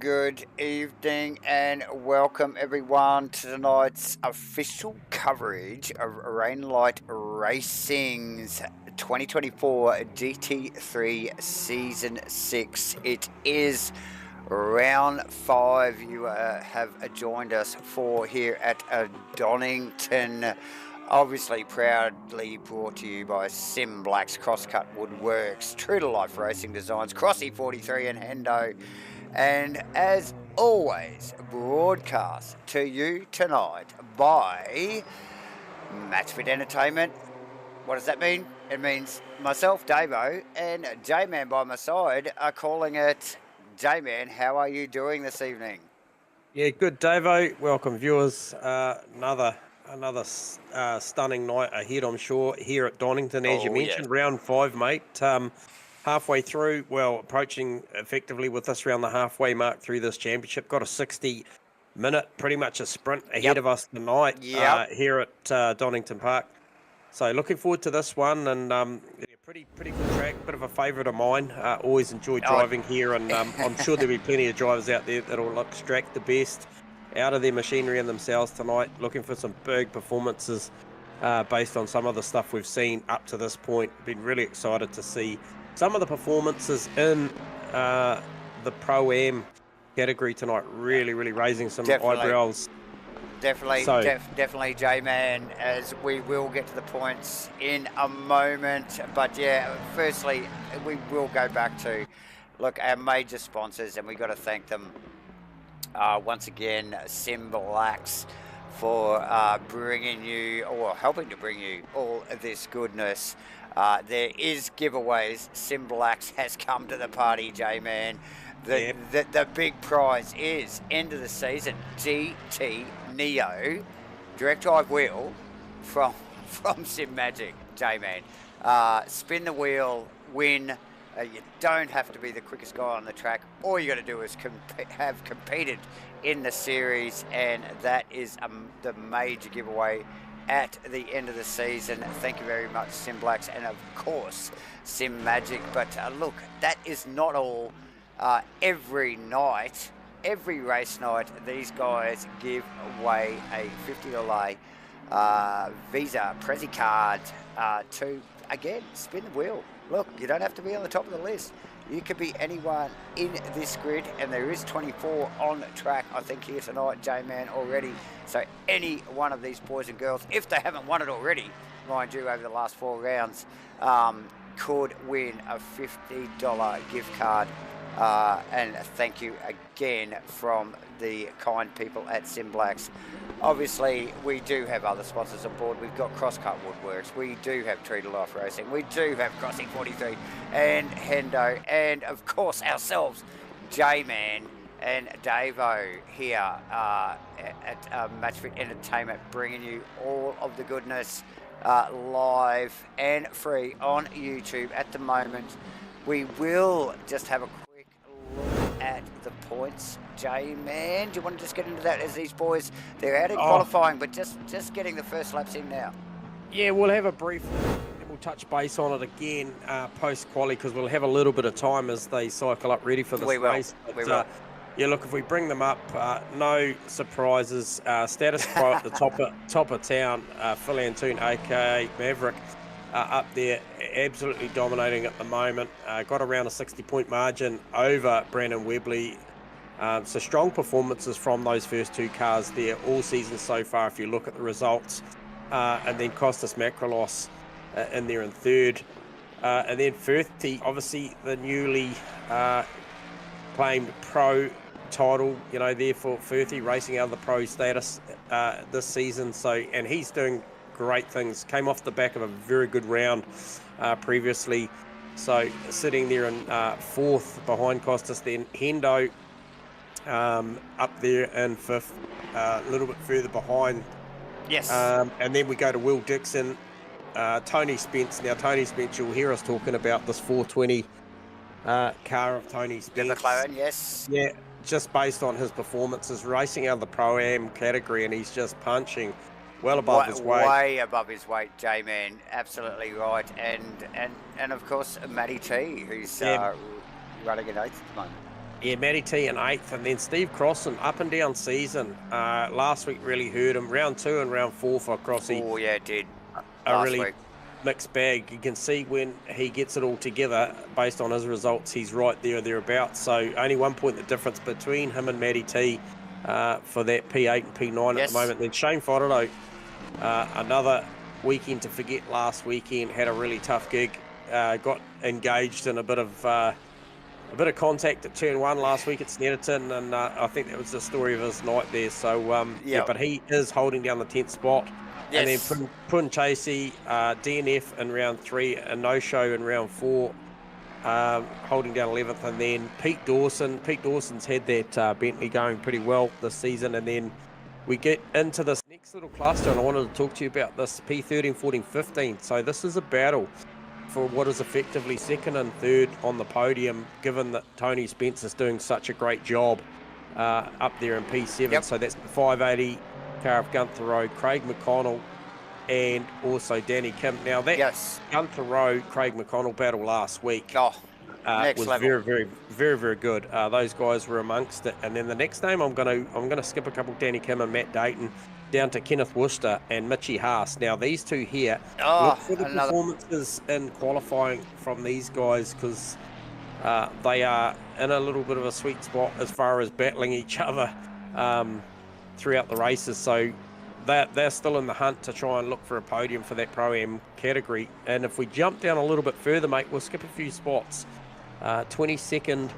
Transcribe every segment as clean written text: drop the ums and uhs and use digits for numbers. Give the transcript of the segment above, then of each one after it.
good evening and welcome everyone to tonight's official coverage of Rainlight Racing's 2024 GT3 Season 6. It is round 5 you have joined us for here at Donington. Obviously proudly brought to you by Sim Black's Crosscut Woodworks, True to Life Racing Designs, Crossy 43 and Hendo. And as always, broadcast to you tonight by Matchfit Entertainment. What does that mean? It means myself, Davo, and J-Man by my side are calling it. J-Man, how are you doing this evening? Yeah, good, Davo. Welcome, viewers. Another stunning night ahead, I'm sure, here at Donington, as you mentioned. Yeah. Round 5, mate. Halfway through, well, approaching effectively with this around the halfway mark through this championship. Got a 60-minute, pretty much a sprint ahead of us tonight here at Donington Park. So looking forward to this one, and pretty cool track, bit of a favourite of mine. Always enjoyed driving here, and I'm sure there'll be plenty of drivers out there that'll extract the best out of their machinery and themselves tonight. Looking for some big performances based on some of the stuff we've seen up to this point. Been really excited to see some of the performances in the Pro-Am category tonight. Really raising some eyebrows. Definitely, J-Man, as we will get to the points in a moment. But yeah, firstly, we will go back to, look, our major sponsors, and we've got to thank them once again, Sim Blacks, for bringing you, or helping to bring you, all of this goodness. There is giveaways. Sim Blacks has come to the party, J-Man. The big prize is end of the season GT Neo direct drive wheel from Sim Magic, J-Man. Spin the wheel, win. You don't have to be the quickest guy on the track. All you got to do is have competed in the series, and that is the major giveaway at the end of the season. Thank you very much, Sim Blacks, and of course Sim Magic. But look, that is not all. Every night, every race night, these guys give away a $50 Visa Prezi card to, again, spin the wheel. Look, you don't have to be on the top of the list. You could be anyone in this grid, and there is 24 on track, I think, here tonight, J-Man, already. So any one of these boys and girls, if they haven't won it already, mind you, over the last 4 rounds, could win a $50 gift card. And thank you again from the kind people at Sim Blacks. Obviously, we do have other sponsors on board. We've got Crosscut Woodworks. We do have True to Life Racing. We do have Crossing 43 and Hendo. And, of course, ourselves, J-Man and Davo here at Matchfit Entertainment, bringing you all of the goodness live and free on YouTube at the moment. We will just have a quick look at the points. J-Man, do you want to just get into that, as these boys, they're out in qualifying, but just getting the first laps in now? Yeah, we'll have a brief, we'll touch base on it again post-quali, because we'll have a little bit of time as they cycle up ready for this race. We will. Yeah, look, if we bring them up, no surprises. Status quo at the top of town. Phil Antoon, a.k.a. Maverick, up there, absolutely dominating at the moment. Got around a 60-point margin over Brandon Webley. So strong performances from those first 2 cars there all season so far, if you look at the results. And then Costas Makrolos in there in 3rd. And then Firthy, obviously the newly claimed pro title, there for Firthy, racing out of the pro status this season. So, and he's doing great things. Came off the back of a very good round previously. So sitting there in 4th behind Costas. Then Hendo up there in 5th, a little bit further behind. Yes. And then we go to Will Dixon, Tony Spence. Now, Tony Spence, you'll hear us talking about this 420 car of Tony Spence. The McLaren, yes. Yeah, just based on his performances, racing out of the Pro-Am category, and he's just punching well above his weight. Way above his weight, J-Man. Absolutely right. And of course, Matty T, who's running in 8th at the moment. Yeah, Matty T in 8th, and then Steve Crossan, up and down season. Last week really hurt him. Round 2 and round 4 for Crossy. Oh, yeah, it did. A really mixed bag. You can see when he gets it all together, based on his results, he's right there or thereabouts. So only 1 point the difference between him and Matty T for that P8 and P9 at the moment. Then Shane Fodderdo, another weekend to forget last weekend, had a really tough gig. Got engaged in a bit of contact at turn 1 last week at Snetterton, and I think that was the story of his night there. So yeah, but he is holding down the 10th spot. Yes. And then Pun Chasey, DNF in round 3, a no-show in round 4, holding down 11th. And then Pete Dawson's had that Bentley going pretty well this season. And then we get into this next little cluster, and I wanted to talk to you about this P13, 14, 15. So this is a battle for what is effectively second and third on the podium, given that Tony Spence is doing such a great job up there in P7. Yep. So that's the 580 car of Gunther Rowe, Craig McConnell, and also Danny Kim. Now that Gunther Rowe, Craig McConnell battle last week was level. very good. Those guys were amongst it. And then the next name I'm gonna skip a couple, Danny Kim and Matt Dayton, down to Kenneth Worcester and Mitchie Haas. Now these two here, look for the performances in qualifying from these guys, because they are in a little bit of a sweet spot as far as battling each other throughout the races. So they're still in the hunt to try and look for a podium for that Pro-Am category. And if we jump down a little bit further, mate, we'll skip a few spots. 22nd,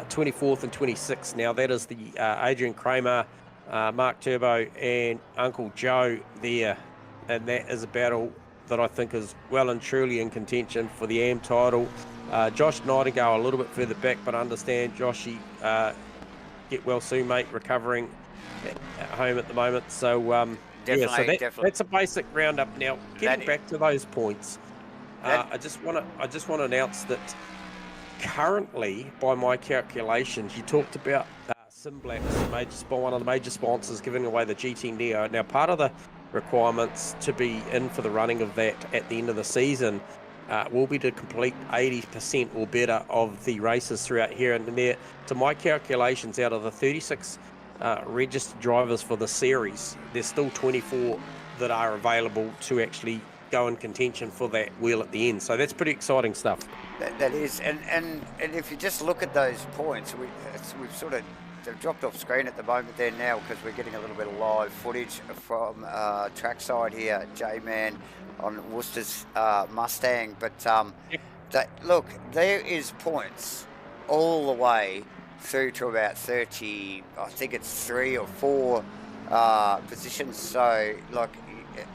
24th and 26th. Now that is the Adrian Kramer, Mark Turbo and Uncle Joe there, and that is a battle that I think is well and truly in contention for the AM title. Josh Nightingale a little bit further back, but understand Joshy, get well soon, mate, recovering at home at the moment. So that's a basic roundup. Now getting back to those points, I just want to announce that currently, by my calculations, you talked about Simblacks, one of the major sponsors, giving away the GT Neo. Now, part of the requirements to be in for the running of that at the end of the season will be to complete 80% or better of the races throughout here. And there, to my calculations, out of the 36 registered drivers for the series, there's still 24 that are available to actually go in contention for that wheel at the end. So that's pretty exciting stuff. That is, and if you just look at those points, we've sort of dropped off screen at the moment there now, because we're getting a little bit of live footage from trackside here, J-Man on Worcester's Mustang. But look, there is points all the way through to about 30, I think it's 3 or 4 positions. So, like,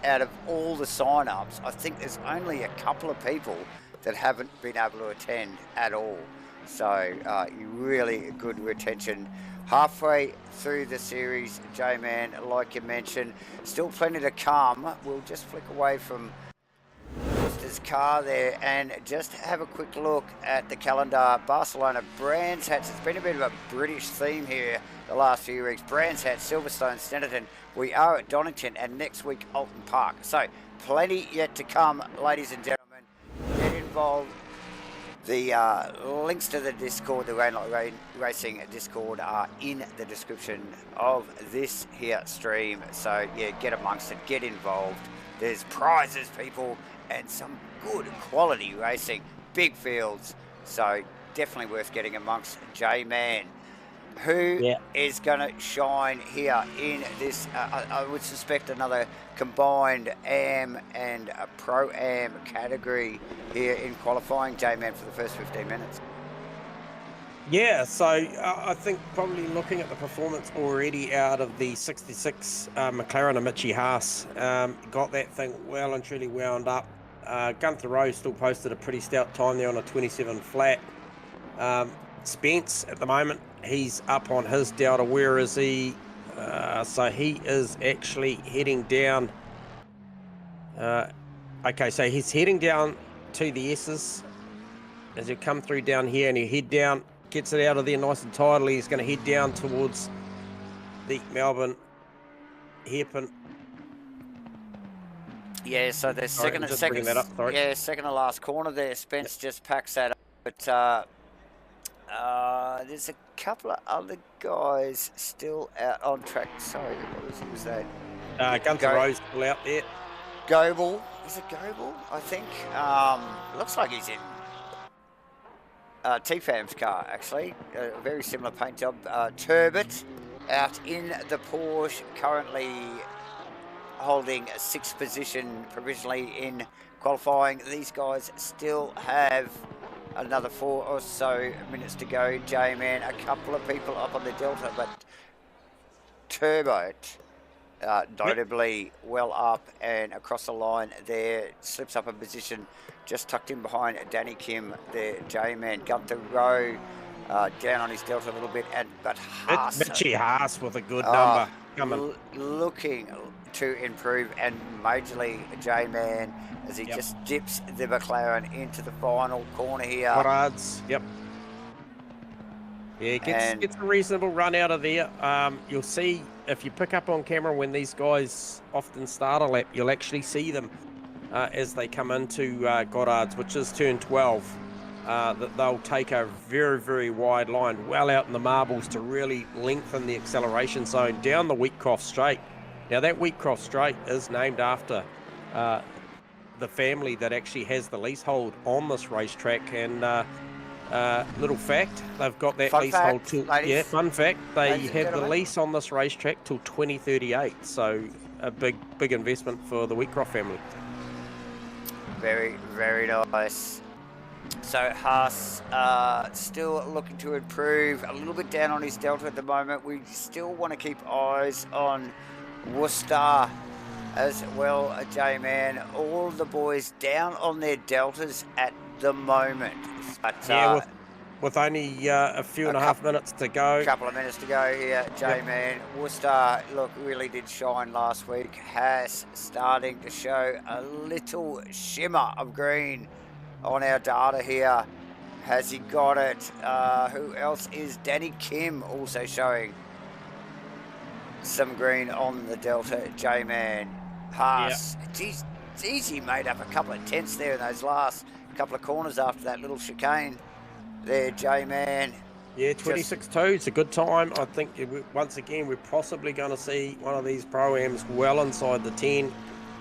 out of all the sign-ups, I think there's only a couple of people that haven't been able to attend at all. So, really good retention. Halfway through the series, J-Man, like you mentioned, still plenty to come. We'll just flick away from his car there and just have a quick look at the calendar. Barcelona, Brands Hatch. It's been a bit of a British theme here the last few weeks. Brands Hatch, Silverstone, Snetterton. We are at Donington, and next week Alton Park. So plenty yet to come, ladies and gentlemen. Get involved. The links to the Discord, the Rainlight Racing Discord, are in the description of this here stream. So yeah, get amongst it, get involved. There's prizes, people, and some good quality racing, big fields. So definitely worth getting amongst. J-Man, who is going to shine here in this, I would suspect, another combined AM and a Pro-Am category here in qualifying, J-Man, for the first 15 minutes. Yeah, so I think probably looking at the performance already out of the 66 McLaren and Mitchie Haas, got that thing well and truly wound up. Gunther Rowe still posted a pretty stout time there on a 27 flat. Spence at the moment, he's up on his Delta. Where is he? So he is actually heading down. Okay, so he's heading down to the S's as you come through down here, and you head down, gets it out of there nice and tidily. He's going to head down towards the Melbourne hairpin. Yeah, so the second to last corner there. Spence just packs that up, but there's a couple of other guys still out on track. Sorry, what was that? Gunther Rose still out there. Goebel. Is it Goebel? I think. Looks like he's in T-Fam's car, actually. A very similar paint job. Turbot out in the Porsche, currently holding a 6th position provisionally in qualifying. These guys still have another 4 or so minutes to go. J-Man, a couple of people up on the Delta, but Turbot notably well up and across the line there, slips up a position, just tucked in behind Danny Kim there. J-Man, Gunther Rowe down on his Delta a little bit, but Haas, Mitchie Haas with a good number coming. Looking to improve, and majorly J-Man as he just dips the McLaren into the final corner here. Odds, yep. Yeah, gets a reasonable run out of there. You'll see, if you pick up on camera when these guys often start a lap, you'll actually see them as they come into Goddard's, which is turn 12, that they'll take a very, very wide line, well out in the marbles to really lengthen the acceleration zone down the Wheatcroft Straight. Now, that Wheatcroft Straight is named after the family that actually has the leasehold on this racetrack, and little fact, they've got that leasehold till, fun fact, they have the lease on this racetrack till 2038, so a big investment for the Wheatcroft family. Very, very nice. So Haas still looking to improve, a little bit down on his Delta at the moment. We still want to keep eyes on Worcester as well, J-Man. All the boys down on their Deltas at the moment. But, yeah, with only a few and a half minutes to go. A couple of minutes to go here, J-Man. Yep. Worcester, look, really did shine last week. Haas starting to show a little shimmer of green on our data here. Has he got it? Who else is Danny Kim also showing some green on the Delta? J-Man, Haas. Yep. Geez, it's easy, made up a couple of tenths there in those last couple of corners after that little chicane there, J-Man. Yeah, 26.2, it's a good time. I think once again we're possibly going to see one of these Pro-Ams well inside the 10,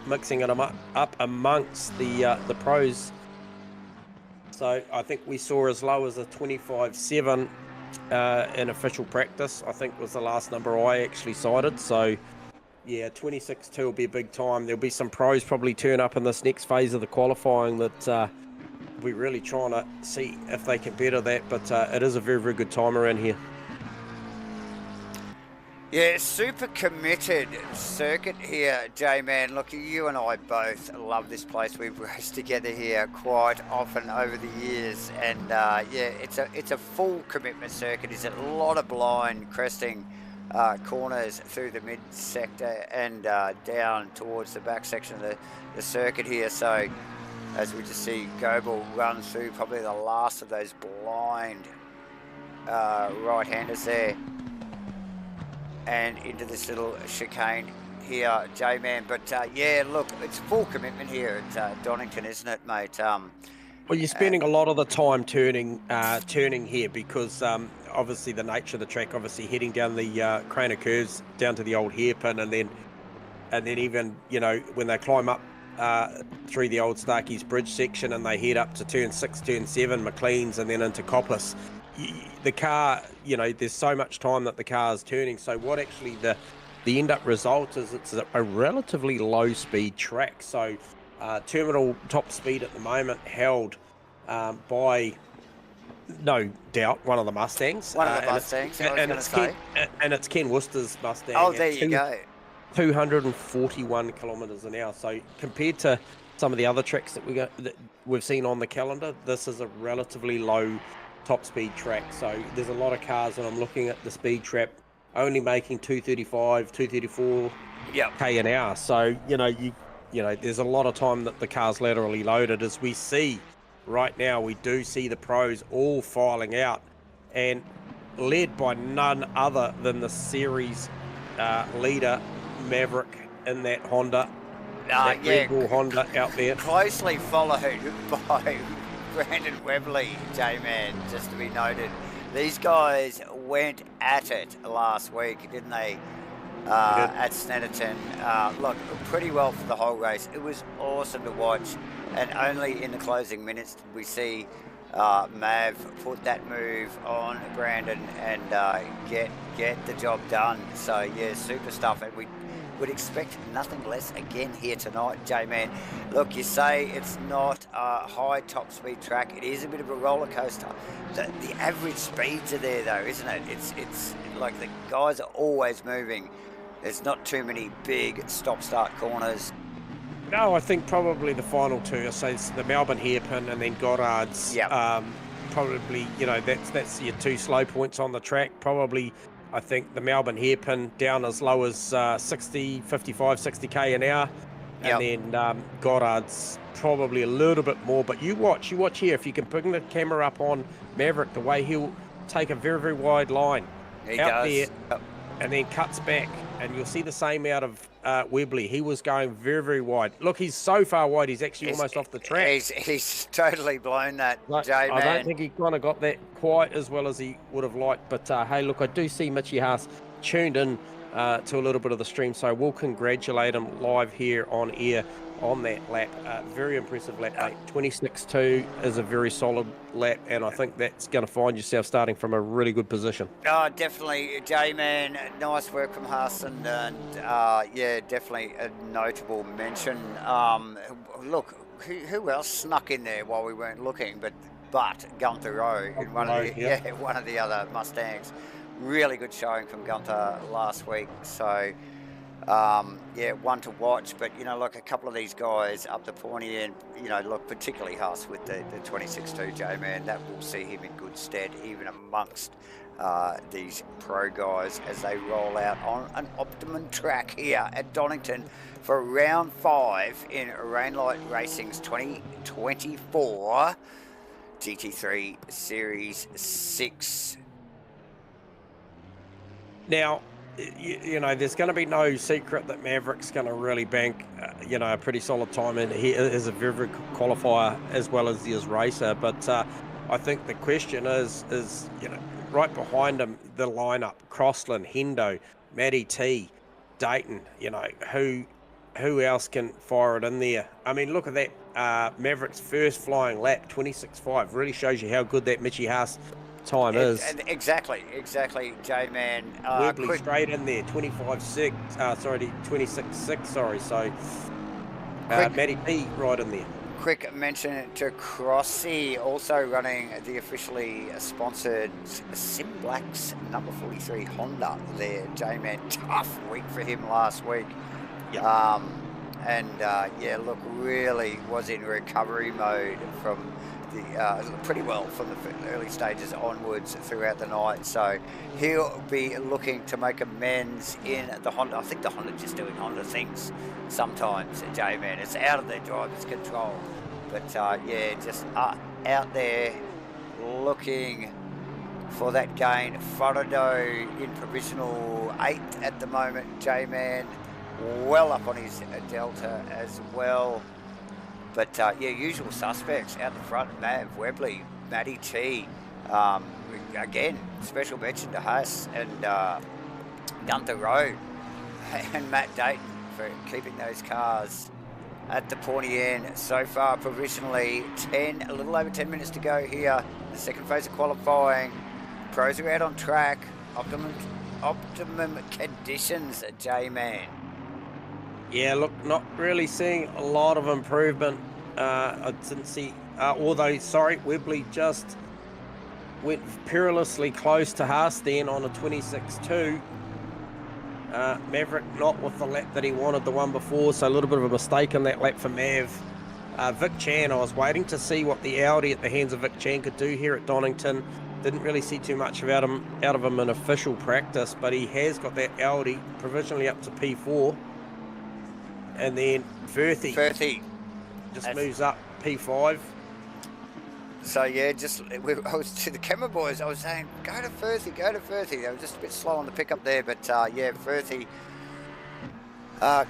mixing it up amongst the pros. So I think we saw as low as a 25.7 in official practice, I think was the last number I actually cited. So yeah, 26.2 will be a big time. There'll be some pros probably turn up in this next phase of the qualifying that we're really trying to see if they can better that, but it is a very, very good time around here. Yeah, super committed circuit here, J-Man. Look, you and I both love this place. We've raced together here quite often over the years, and yeah, it's a full commitment circuit. It's a lot of blind cresting corners through the mid sector and down towards the back section of the circuit here. So as we just see Goebel run through probably the last of those blind right-handers there, and into this little chicane here, J-Man. But yeah, look, it's full commitment here at Donington, isn't it, mate? Well, you're spending a lot of the time turning here because obviously the nature of the track, obviously heading down the Craner curves down to the old hairpin, and then even, you know, when they climb up through the old Starkey's Bridge section and they head up to turn 6, turn 7, McLean's, and then into Coppice, the car, you know, there's so much time that the car is turning. So what actually the end up result is, it's a relatively low speed track. So terminal top speed at the moment held by, no doubt, one of the Mustangs. One of the Mustangs, I was going to say. And it's Ken Worcester's Mustang. Oh, there you go. 241 kilometres an hour. So compared to some of the other tracks that we've seen on the calendar, this is a relatively low top speed track. So there's a lot of cars, and I'm looking at the speed trap only making 235, 234 k an hour. So you know there's a lot of time that the car's laterally loaded. As we see right now, we do see the pros all filing out, and led by none other than the series leader Maverick in that Honda, that Red Bull Honda out there. Closely followed by Brandon Webley, J-Man, just to be noted. These guys went at it last week, didn't they? At Snetterton. Look, pretty well for the whole race. It was awesome to watch, and only in the closing minutes did we see Mav put that move on Brandon and get the job done. So yeah, super stuff, and we would expect nothing less again here tonight, J-Man. Look, you say it's not a high top speed track. It is a bit of a roller coaster. The average speeds are there though, isn't it? It's like the guys are always moving. There's not too many big stop-start corners. No, I think probably the final two. I say it's the Melbourne hairpin and then Goddard's. Yep. Probably, you know, that's your two slow points on the track. Probably, I think the Melbourne hairpin down as low as 55, 60k an hour. And then Goddard's probably a little bit more. But you watch here. If you can bring the camera up on Maverick, the way he'll take a very, very wide line out there and then cuts back. And you'll see the same out of Webley. He was going very, very wide. Look, he's so far wide, he's actually almost off the track. He's totally blown that, J-Man. I don't think he kind of got that quite as well as he would have liked. But, hey, look, I do see Mitchy Haas tuned in to a little bit of the stream. So we'll congratulate him live here on air on that lap. Very impressive lap, mate. 26.2 is a very solid lap, and I think that's going to find yourself starting from a really good position. Oh, definitely, J-Man. Nice work from Hassan, and yeah, definitely a notable mention. Look, who else snuck in there while we weren't looking? But Gunther Rowe in one of the other Mustangs. Really good showing from Gunther last week. So. Yeah, one to watch, but you know, look, a couple of these guys up the pointy end, you know, look, particularly Huss with the 26.2 J-Man, that will see him in good stead even amongst these pro guys as they roll out on an optimum track here at Donington for round 5 in Rainlight Racing's 2024 GT3 Series 6. Now, you know, there's going to be no secret that Maverick's going to really bank, you know, a pretty solid time, and he is a very, very good qualifier as well as he is racer. But I think the question is, you know, right behind him, the lineup: Crossland, Hendo, Matty T, Dayton. You know, who else can fire it in there? I mean, look at that Maverick's first flying lap, 26.5, really shows you how good that Mitchy Haas time is. Exactly, J-Man. Webley straight in there, 25.6, 26.6, sorry. So, Matty P right in there. Quick mention to Crossy, also running the officially sponsored Simblacks number 43 Honda there, J-Man. Tough week for him last week. Yep. Yeah, look, really was in recovery mode from pretty well from the early stages onwards throughout the night, so he'll be looking to make amends in the Honda. I think the Honda just doing Honda things sometimes, J-Man. It's out of their driver's control, but yeah, just out there looking for that gain. Frodo in provisional 8th at the moment, J-Man, well up on his delta as well. But yeah, usual suspects out the front: Mav, Webley, Matty T. Again, special mention to Haas and Gunther Rowe and Matt Dayton for keeping those cars at the pointy end. So far, provisionally, a little over 10 minutes to go here. The second phase of qualifying. Pros are out on track. Optimum conditions, J-Man. Yeah, look, not really seeing a lot of improvement. I didn't see, Webley just went perilously close to Haas then on a 26.2. Maverick not with the lap that he wanted, the one before, so a little bit of a mistake in that lap for Mav. Vic Chan, I was waiting to see what the Audi at the hands of Vic Chan could do here at Donington. Didn't really see too much out of him in official practice, but he has got that Audi provisionally up to P4. And then Firthy just moves up P5. So yeah, I was to the camera boys. I was saying, go to Firthy. They were just a bit slow on the pickup there, but yeah, Firthy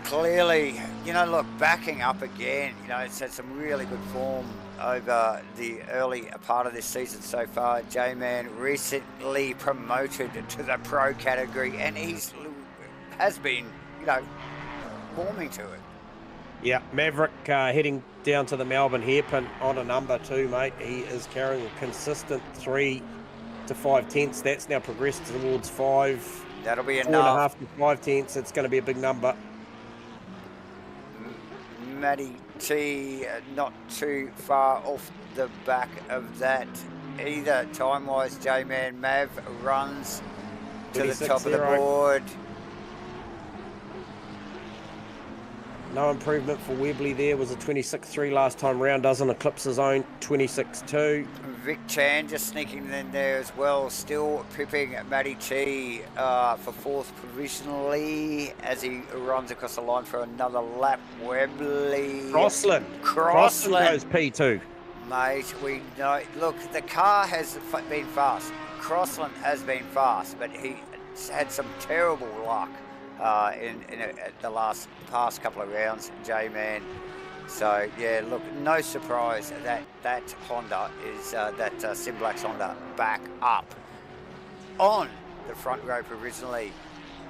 Clearly, you know, look, backing up again, you know, it's had some really good form over the early part of this season so far. J-Man recently promoted to the pro category, and has been, you know, warming to it. Yeah, Maverick heading down to the Melbourne hairpin on a number 2, mate. He is carrying a consistent 3 to 5 tenths. That's now progressed towards 5. That'll be enough. 4.5 to 5 tenths. It's going to be a big number. Matty T not too far off the back of that either. Time-wise, J-Man Mav runs to the top of the board. No improvement for Webley there. Was a 26.3 last time round. Doesn't eclipse his own 26.2. Vic Chan just sneaking in there as well. Still pipping Matty T for 4th provisionally as he runs across the line for another lap. Webley. Crossland goes P2. Mate, we know. Look, the car has been fast. Crossland has been fast, but he had some terrible luck in the past couple of rounds, J-Man. So yeah, look, no surprise that Honda is that Simblax Honda back up on the front row provisionally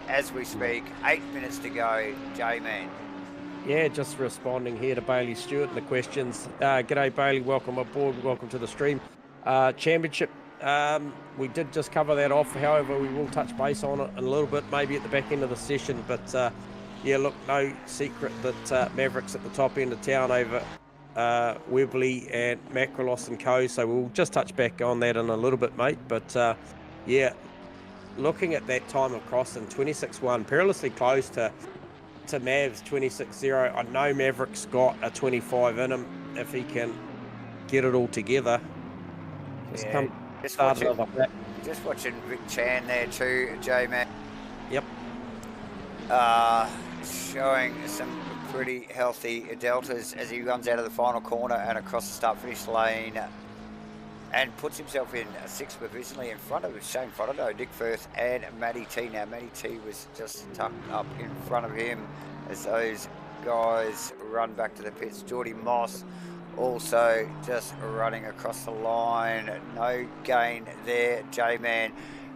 as we speak. 8 minutes to go, J-Man. Yeah, just responding here to Bailey Stewart and the questions. G'day Bailey, welcome aboard, welcome to the stream. Championship. We did just cover that off. However, we will touch base on it in a little bit, maybe at the back end of the session. But yeah, look, no secret that Mavericks at the top end of town over Webley and Macrolos and Co. So we'll just touch back on that in a little bit, mate. But yeah, looking at that time across in 26.1, perilously close to Mav's 26.0. I know Maverick's got a 25 in him if he can get it all together. Just watching Vic Chan there too, J-Man. Yep. Showing some pretty healthy deltas as he runs out of the final corner and across the start-finish lane and puts himself in 6th provisionally in front of Shane Frodo, Nick Firth and Matty T. Now, Matty T was just tucked up in front of him as those guys run back to the pits. Geordie Moss also just running across the line. No gain there, J-Man.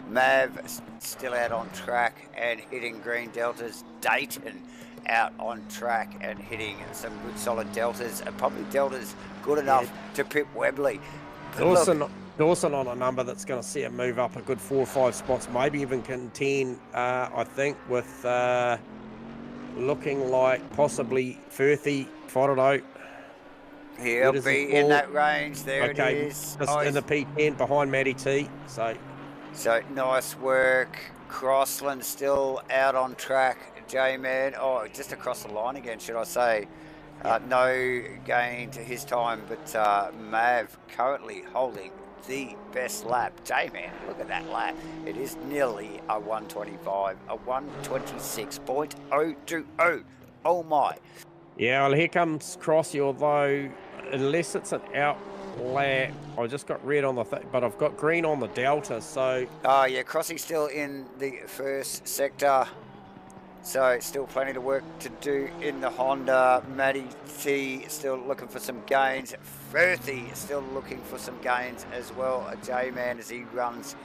Mav still out on track and hitting green deltas. Dayton out on track and hitting some good solid deltas. And probably deltas good enough to pip Webley. Dawson on a number that's going to see it move up a good 4 or 5 spots, maybe even contend, I think, with looking like possibly Firthy, Forodo. He'll be in that range. There it is. Just in the P10 behind Matty T. So nice work. Crossland still out on track. J-Man, just across the line again, should I say. No gain to his time, but Mav currently holding the best lap. J-Man, look at that lap. It is nearly a 125, a 126.020. Oh my. Yeah, well, here comes Crossy, although unless it's an out lap, I just got red on the thing, but I've got green on the Delta, so... Oh, yeah, Crossy's still in the first sector, so still plenty of work to do in the Honda. Matty T still looking for some gains. Firthy still looking for some gains as well. J-Man as he runs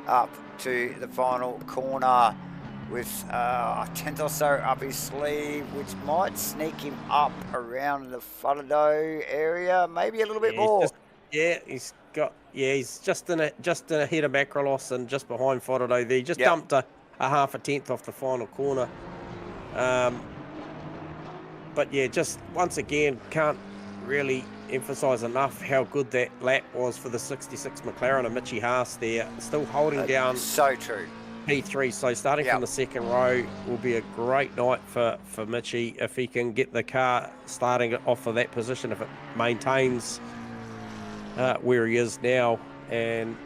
up to the final corner with a tenth or so up his sleeve, which might sneak him up around the Fuddo area, maybe a little bit more. He's just in a head of Macrolos and just behind Fuddo there. He just dumped a half a tenth off the final corner. But yeah, just once again, can't really emphasise enough how good that lap was for the 66 McLaren and Mitchie Haas there, still holding down. So true. P3, so starting from the second row will be a great night for Mitchie if he can get the car starting off of that position, if it maintains where he is now. And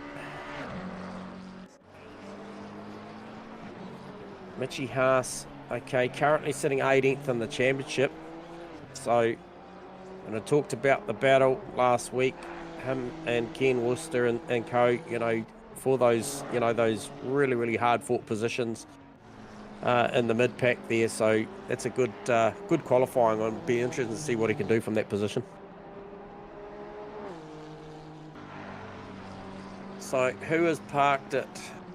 Mitchie Haas, currently sitting 18th in the championship. So, and I talked about the battle last week, him and Ken Worcester and co, for those, those really, really hard fought positions. in the mid pack there. So that's a good good qualifying. I'll be interested to see what he can do from that position. So who has parked it?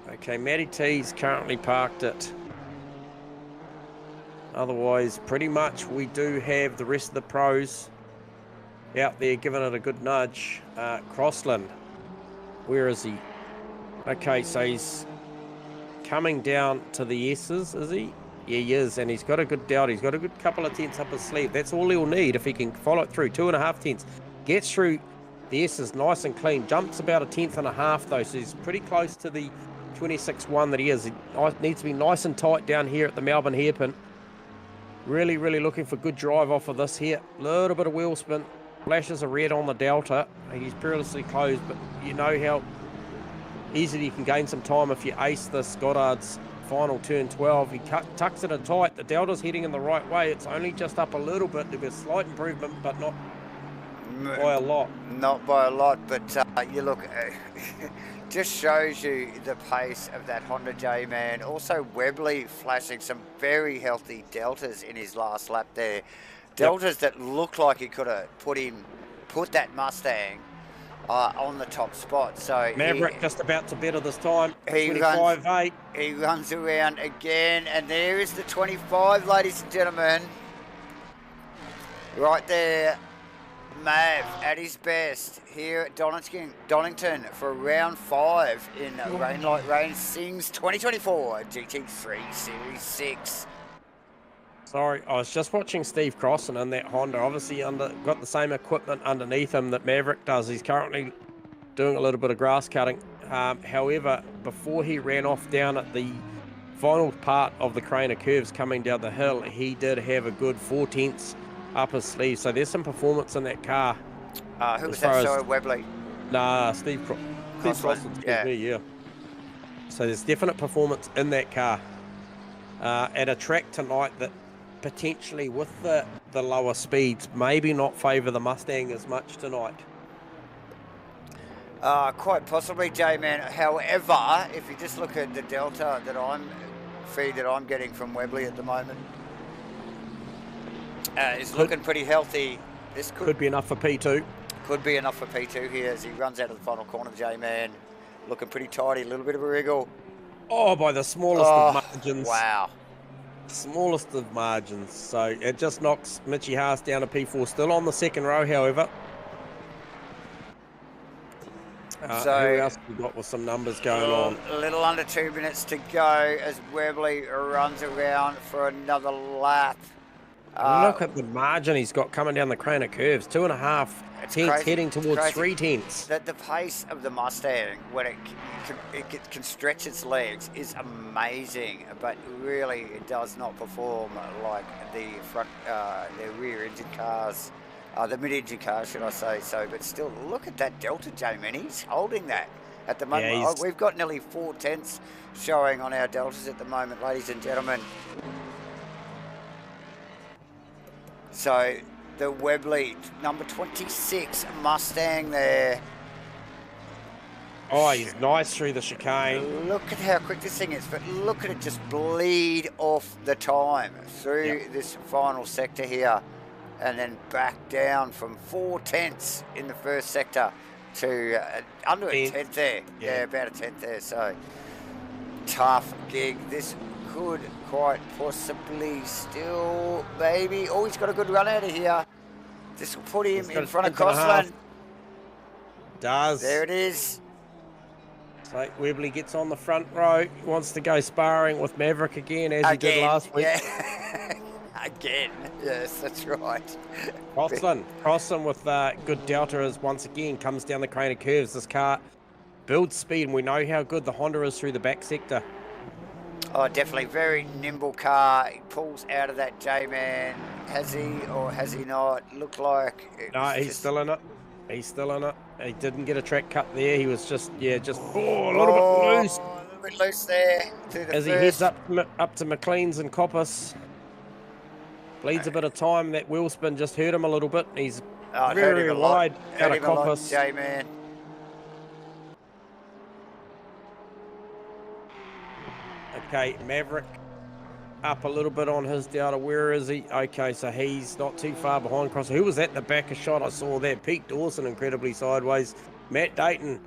Okay, Matty T's currently parked it. Otherwise, pretty much we do have the rest of the pros out there giving it a good nudge. Crossland, where is he? Okay, so he's coming down to the S's, is he? Yeah, he is, and he's got a good doubt. He's got a good couple of tenths up his sleeve. That's all he'll need if he can follow it through. 2.5 tenths. Gets through the S's nice and clean. Jumps about 1.5 tenths though, so he's pretty close to the 26.1 that he is. He needs to be nice and tight down here at the Melbourne hairpin. Really, really looking for good drive off of this here. Little bit of wheel spin. Flashes a red on the Delta. He's perilously closed, but you know how easily you can gain some time if you ace this Goddard's final turn 12. He tucks it in tight. The Delta's heading in the right way. It's only just up a little bit. There'll be a slight improvement, but not by a lot. Not by a lot, but you look, just shows you the pace of that Honda J-Man. Also, Webley flashing some very healthy Deltas in his last lap there. Deltas that look like he could have put that Mustang on the top spot. So Maverick just about to better this time. He 25.8. He runs around again, and there is the 25, ladies and gentlemen. Right there, Mav at his best here at Donington for round 5 in Rain Like Rain Sings 2024 GT3 Series 6. Sorry, I was just watching Steve Crossan in that Honda. Obviously got the same equipment underneath him that Maverick does. He's currently doing a little bit of grass cutting. However, before he ran off down at the final part of the Craner curves coming down the hill, he did have a good 4 tenths up his sleeve. So there's some performance in that car. Who was that? Sorry, Webley? Nah, Steve Crossan. Yeah. So there's definite performance in that car. At a track tonight that potentially with the lower speeds maybe not favour the Mustang as much tonight. Quite possibly, J-Man. However, if you just look at the Delta feed that I'm getting from Webley at the moment, is looking pretty healthy. This could be enough for P2. Could be enough for P2 here as he runs out of the final corner. J-Man looking pretty tidy, a little bit of a wriggle. Oh, by the smallest of margins. Wow. Smallest of margins. So it just knocks Mitchy Haas down to P4. Still on the second row, however. So who else we got with some numbers going on? A little under 2 minutes to go as Webley runs around for another lap. Look at the margin he's got coming down the Craner curves. 2.5 tenths heading towards 3 tenths. The pace of the Mustang when it can stretch its legs is amazing, but really it does not perform like the rear engine cars, the mid-engine cars, should I say so. But still, look at that Delta, J-Man. He's holding that at the moment. Yeah, we've got nearly 4 tenths showing on our Deltas at the moment, ladies and gentlemen. So the Webley number 26 Mustang there. Oh, he's nice through the chicane. Look at how quick this thing is, but look at it just bleed off the time through this final sector here, and then back down from 4 tenths in the first sector to under a tenth there. Yeah, about a tenth there. So tough gig. This could quite possibly still, maybe. Oh, he's got a good run out of here. This will put him in front of Crossland. Does. There it is. So Webley gets on the front row. He wants to go sparring with Maverick again, as he did last week. Yeah. Again. Yes, that's right. Crossland with good Delta is once again comes down the Craner curves. This car builds speed, and we know how good the Honda is through the back sector. Oh, definitely. Very nimble car. He pulls out of that J-Man. Has he or has he not? Looked like... No, he's still in it. He's still in it. He didn't get a track cut there. He was just, a little bit loose. A little bit loose there. As he heads up to McLean's and Coppice. Bleeds a bit of time. That wheel spin just hurt him a little bit. He's very wide out of Coppice. J-Man. Okay, Maverick up a little bit on his data. Where is he? Okay, so he's not too far behind Crosser. Who was at the back of shot? I saw there. Pete Dawson incredibly sideways. Matt Dayton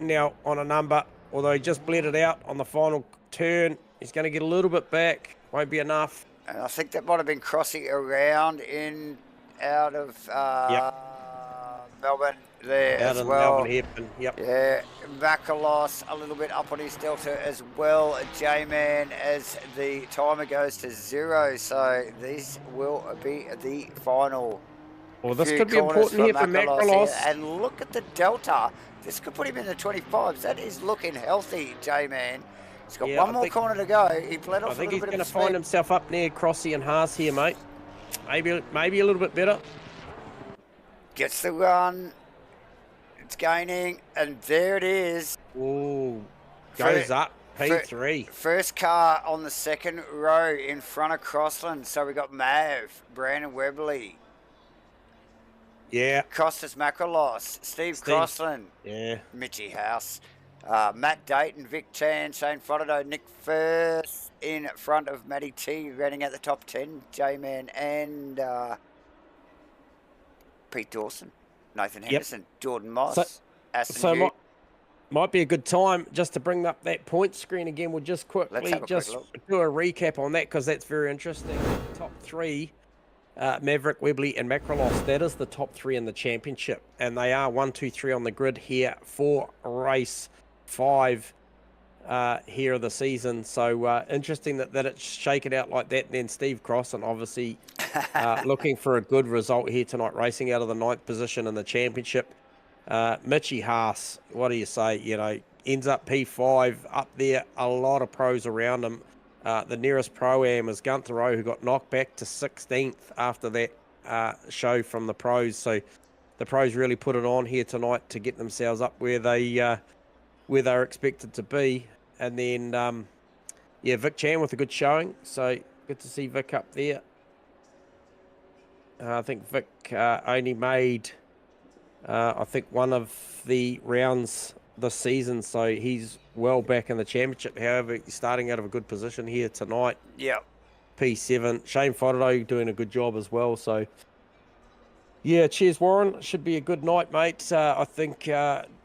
now on a number, although he just bled it out on the final turn. He's going to get a little bit back. Won't be enough. And I think that might have been crossing around out of Melbourne there Out as in well. Melbourne Hairpin, yep. Yeah, Makalos a little bit up on his delta as well. J-Man as the timer goes to 0. So this will be the final. Well, this could be important here for Makalos. And look at the delta. This could put him in the 25s. That is looking healthy, J-Man. He's got one more corner to go. He bled off a little bit of speed. I think he's going to find himself up near Crossy and Haas here, mate. Maybe a little bit better. Gets the run. It's gaining, and there it is. Ooh, goes up. P3. First car on the second row in front of Crossland. So we got Mav, Brandon Webley. Yeah. Costas Macrolos, Steve Crossland. Yeah. Mitchie House. Matt Dayton, Vic Chan, Shane Frodo, Nick Firth in front of Matty T, running at the top 10, J-Man and Pete Dawson, Nathan Henderson, Jordan Moss, Aston Hughes. Might be a good time just to bring up that point screen again. We'll just quickly do a recap on that because that's very interesting. Top 3, Maverick, Webley and Macrolos. That is the top 3 in the championship. And they are 1, 2, 3 on the grid here for race 5 here of the season. So interesting that it's shaken out like that. And then Steve Crossan obviously looking for a good result here tonight, racing out of the 9th position in the championship. Mitchie Haas, what do you say? You know, ends up P5 up there. A lot of pros around him. The nearest pro-am is Gunther Rowe, who got knocked back to 16th after that show from the pros. So the pros really put it on here tonight to get themselves up where they're expected to be. And then, Vic Chan with a good showing. So good to see Vic up there. I think Vic only made, I think, one of the rounds this season. So he's well back in the championship. However, he's starting out of a good position here tonight. Yeah. P7. Shane Foddo doing a good job as well. So, yeah, cheers, Warren. Should be a good night, mate. I think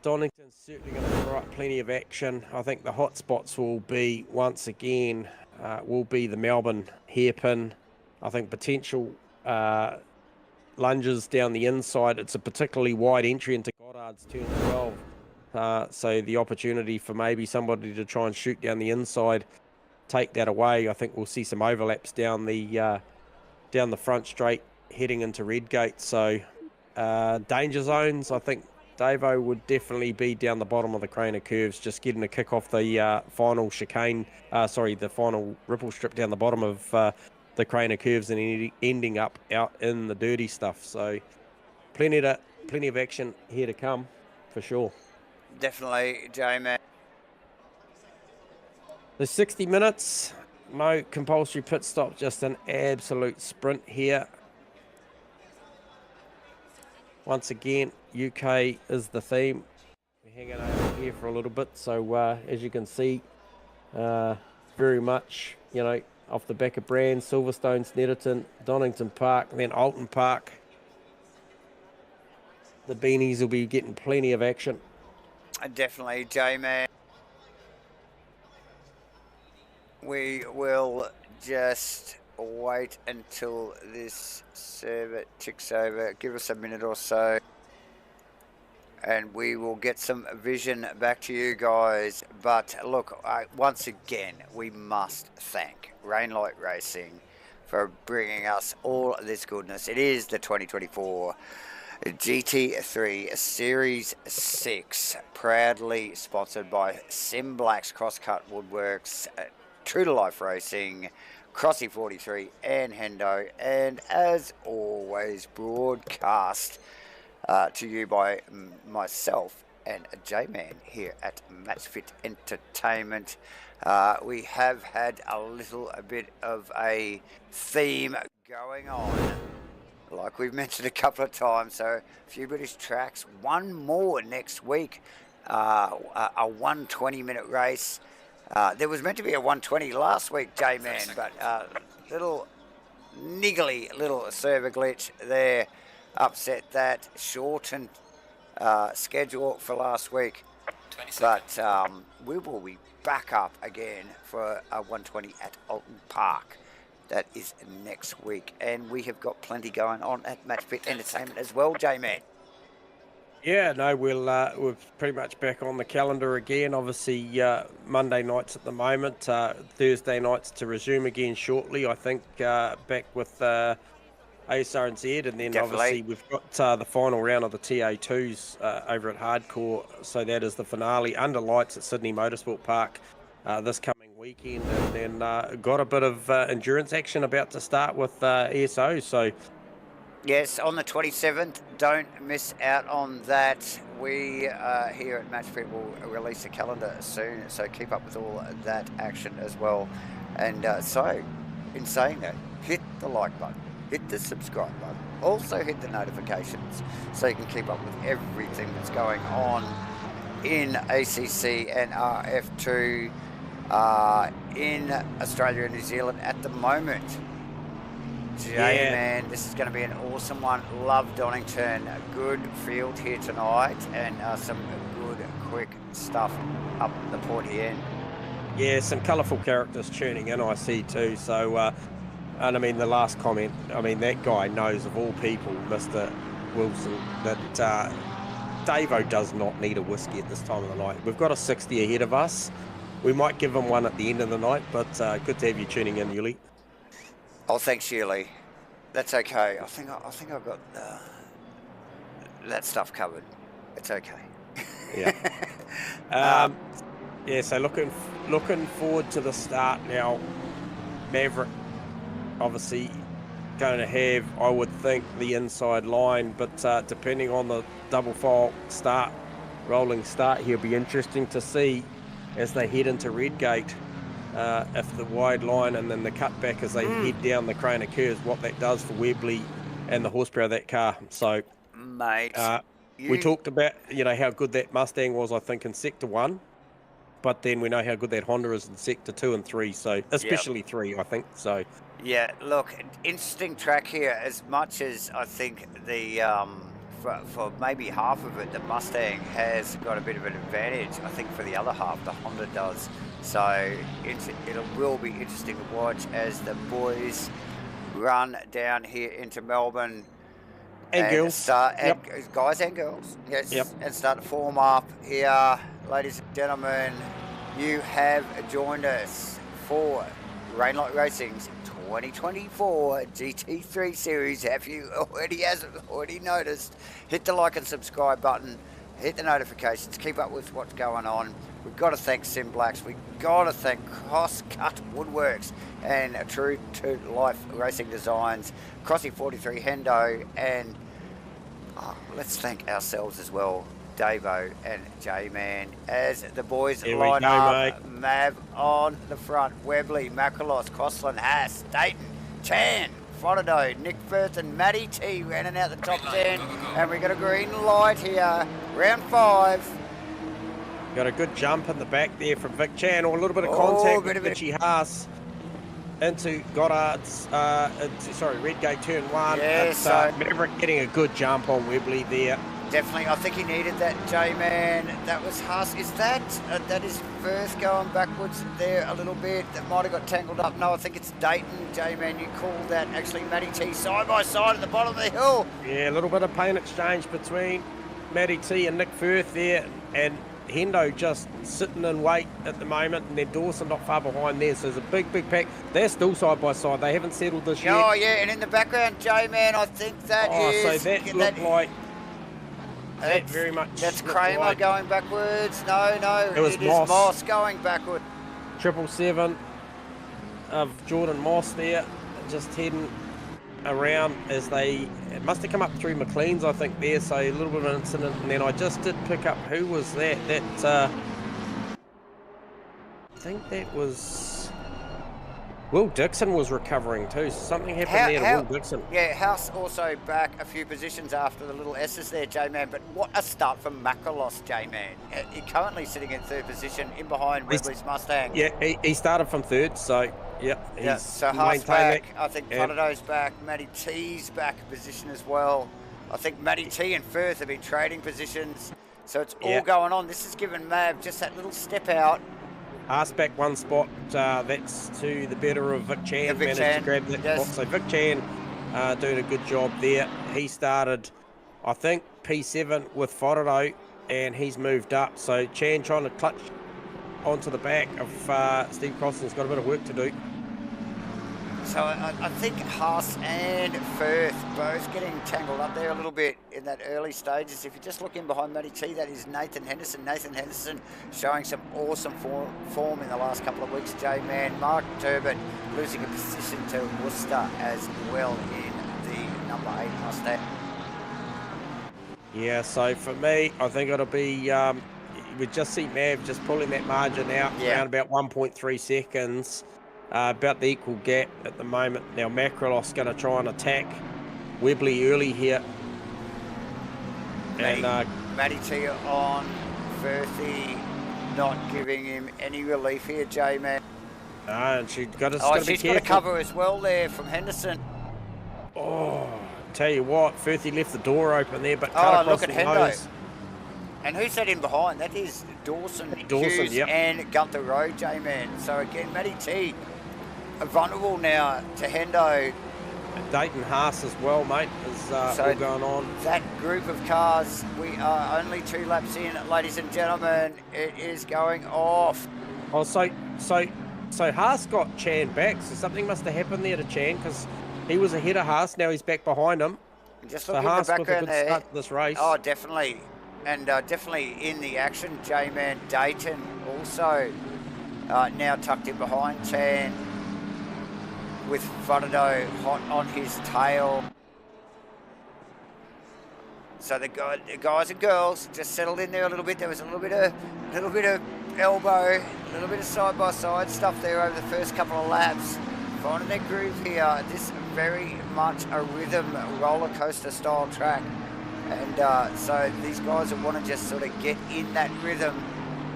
Donington's certainly going to throw up plenty of action. I think the hot spots will be, once again, the Melbourne hairpin. I think potential lunges down the inside. It's a particularly wide entry into Goddard's turn 12. So the opportunity for maybe somebody to try and shoot down the inside, take that away. I think we'll see some overlaps down the front straight heading into Redgate. So danger zones, I think Davo would definitely be down the bottom of the Craner curves, just getting a kick off the final chicane, the final ripple strip down the bottom of the Craner curves and ending up out in the dirty stuff. So plenty of action here to come for sure. Definitely, J-Man. The 60 minutes, no compulsory pit stop, just an absolute sprint here. Once again, UK is the theme. We're hanging over here for a little bit. So as you can see, very much, off the back of Brand, Silverstone, Snetterton, Donington Park, and then Alton Park. The beanies will be getting plenty of action. Definitely, J-Man. We will just wait until this server ticks over. Give us a minute or so, and we will get some vision back to you guys. But look, once again, we must thank Rainlight Racing for bringing us all this goodness. It is the 2024 GT3 Series 6, proudly sponsored by Sim Black's Crosscut Woodworks, True to Life Racing, Crossy 43 and Hendo, and as always broadcast to you by myself and J-Man here at Matchfit Entertainment. We have had a little bit of a theme going on, like we've mentioned a couple of times. So a few British tracks, one more next week, a 120-minute race. There was meant to be a 120 last week, J-Man, but little niggly little server glitch there upset that, shortened schedule for last week. But we will be back up again for a 120 at Alton Park. That is next week, and we have got plenty going on at Match Pit Entertainment as well, J-Man. Yeah, no, we're pretty much back on the calendar again. Obviously, Monday nights at the moment, Thursday nights to resume again shortly. I think back with ASR and Z, and then obviously we've got the final round of the TA2s over at Hardcore. So that is the finale under lights at Sydney Motorsport Park this coming weekend, and then got a bit of endurance action about to start with ESO. So. Yes, on the 27th, don't miss out on that. We here at Match Pit will release a calendar soon, so keep up with all that action as well. And so, in saying that, hit the like button, hit the subscribe button, also hit the notifications so you can keep up with everything that's going on in ACC and RF2 in Australia and New Zealand at the moment. Man, this is going to be an awesome one. Love Donington. A good field here tonight, and some good, quick stuff up the pointy end. Yeah, some colourful characters tuning in, I see too. So, and I mean, the last comment, I mean, that guy knows of all people, Mr. Wilson, that Davo does not need a whiskey at this time of the night. We've got a 60 ahead of us. We might give him one at the end of the night, but good to have you tuning in, Yuli. Oh, thanks, Shirley. That's okay. I think I've got that stuff covered. It's okay. Yeah. Yeah. So looking forward to the start now. Maverick, obviously, going to have, I would think, the inside line, but depending on the double file start, rolling start, he'll be interesting to see as they head into Redgate. If the wide line and then the cutback as they head down the crane curves, what that does for Webley and the horsepower of that car. So, mate, we talked about, how good that Mustang was, I think, in Sector 1. But then we know how good that Honda is in Sector 2 and 3, so especially 3, I think. So, yeah, look, interesting track here. As much as I think the for maybe half of it, the Mustang has got a bit of an advantage. I think for the other half, the Honda does. So it will be interesting to watch as the boys run down here into Melbourne. And girls. Guys and girls. Yes. And start to form up here. Ladies and gentlemen, you have joined us for Rainlight Racing's 2024 GT3 series. Have you already noticed? Hit the like and subscribe button. Hit the notifications. Keep up with what's going on. We've got to thank Sim Blacks. We've got to thank Crosscut Woodworks and True to Life Racing Designs, Crossy 43 Hendo, and let's thank ourselves as well, Davo and J-Man, as the boys line up. Mav on the front, Webley, Macrolos, Crossland, Haas, Dayton, Chan, Frodo, Nick Firth and Matty T running out the top 10, and we got a green light here, round 5. Got a good jump in the back there from Vic Chan, or a little bit of contact with Richie Haas into Goddard's, Redgate turn 1. Yes, Maverick getting a good jump on Webley there. Definitely, I think he needed that, J-Man. That was Haas. Is that is Firth going backwards there a little bit? That might have got tangled up. No, I think it's Dayton, J-Man. You called that. Actually, Matty T side by side at the bottom of the hill. Yeah, a little bit of paint exchange between Matty T and Nick Firth there, and Hendo just sitting in wait at the moment, and then Dawson not far behind there, so there's a big pack. They're still side by side. They haven't settled this yet. Oh, yeah, and in the background, J-Man, I think that is... So that looked like... That very much... That's Kramer going backwards. No, it is Moss going backward. 777 of Jordan Moss there, just heading around as they... It must have come up through McLean's, I think, there, so a little bit of an incident. And then I just did pick up... Who was that? I think that was... Will Dixon was recovering too. So something happened there to Will Dixon. Yeah, House also back a few positions after the little S's there, J-Man. But what a start from Macrolos, J-Man. He's currently sitting in third position, in behind Webley's Mustang. Yeah, he started from third, so he's so Haas back. I think Fluttado's back. Matty T's back in position as well. I think Matty T and Firth have been trading positions, so it's all going on. This has given Mav just that little step out. Haas back one spot, that's to the better of Vic Chan. Managed to grab that spot. So Vic Chan doing a good job there. He started, I think, P7 with Fluttado, and he's moved up. So Chan trying to clutch onto the back of Steve Crossland's got a bit of work to do. So I think Haas and Firth both getting tangled up there a little bit in that early stages. If you just look in behind Matty T, that is Nathan Henderson. Nathan Henderson showing some awesome form in the last couple of weeks, J-Man. Mark Turbot losing a position to Worcester as well in the number 8 Mustang. Yeah, so for me, I think it'll be, we just see Mav just pulling that margin out around about 1.3 seconds. About the equal gap at the moment. Now Macrolos going to try and attack Webley early here. And Matty T on Firthy, not giving him any relief here, J-Man. And she's got to she's got to cover as well there from Henderson. Oh, tell you what, Firthy left the door open there, but cut across look at the nose. And who's that in behind? That is Dawson Hughes and Gunther Rowe, J-Man. So again, Matty T vulnerable now to Hendo. Dayton Haas as well, mate, is all going on. That group of cars, we are only 2 laps in, ladies and gentlemen. It is going off. Oh, so Haas got Chan back, so something must have happened there to Chan, because he was ahead of Haas, now he's back behind him. Just look in the background there. Start to this race. Oh, definitely. And definitely in the action, J-Man. Dayton also now tucked in behind Chan, with Fluttado hot on his tail. So the guys and girls just settled in there a little bit. There was a little bit of elbow, a little bit of side-by-side stuff there over the first couple of laps. Finding their groove here. This is very much a rhythm roller coaster style track. And so these guys will want to just sort of get in that rhythm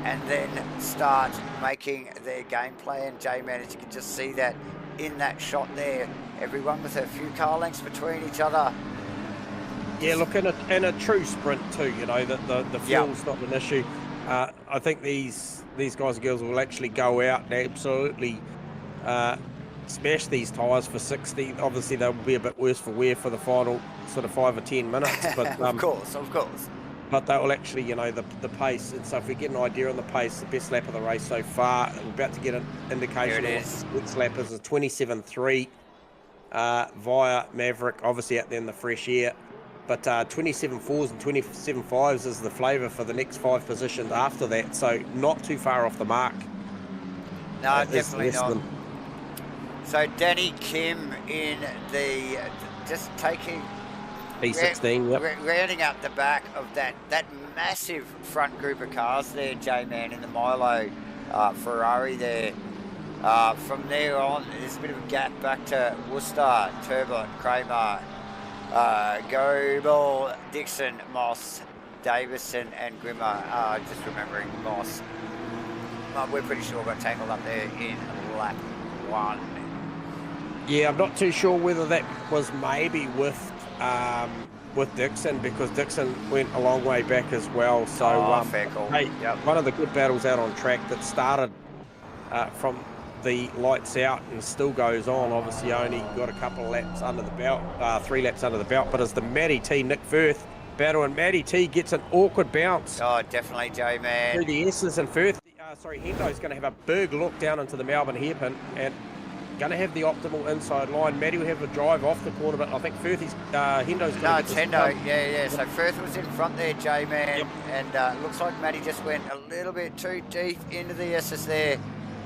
and then start making their game plan. J-Man, as you can just see that in that shot there, everyone with a few car lengths between each other. Yeah, look, in a true sprint too, you know, the fuel's not an issue. I think these guys and girls will actually go out and absolutely smash these tyres for 60. Obviously, they'll be a bit worse for wear for the final sort of 5 or 10 minutes. But of course. But they will actually, you know, the pace. And so if we get an idea on the pace, the best lap of the race so far, we're about to get an indication of what the next lap is a 27.3 via Maverick, obviously out there in the fresh air. But 27.4s and 27.5s is the flavour for the next 5 positions after that. So not too far off the mark. No, definitely not. So Danny Kim in the, just taking... P16, rounding up the back of that massive front group of cars there, J-Man, in the Milo Ferrari there. From there on, there's a bit of a gap back to Worcester, Turbot, Kramer, Goebel, Dixon, Moss, Davison and Grimmer. Just remembering Moss. We're pretty sure got tangled up there in lap 1. Yeah, I'm not too sure whether that was maybe with Dixon, because Dixon went a long way back as well. So fair call. Hey, one of the good battles out on track that started from the lights out and still goes on. Obviously only got a couple of laps under the belt, 3 laps under the belt, but as the Matty T, Nick Firth battle, and Matty T gets an awkward bounce. Oh, definitely, J-Man. Through the S's, and Firth, Hendo's going to have a big look down into the Melbourne hairpin and going to have the optimal inside line. Matty will have a drive off the corner, but I think Firthy's, Hendo's going to... No, it's Hendo, yeah. So Firth was in front there, J-Man, and looks like Matty just went a little bit too deep into the S's there.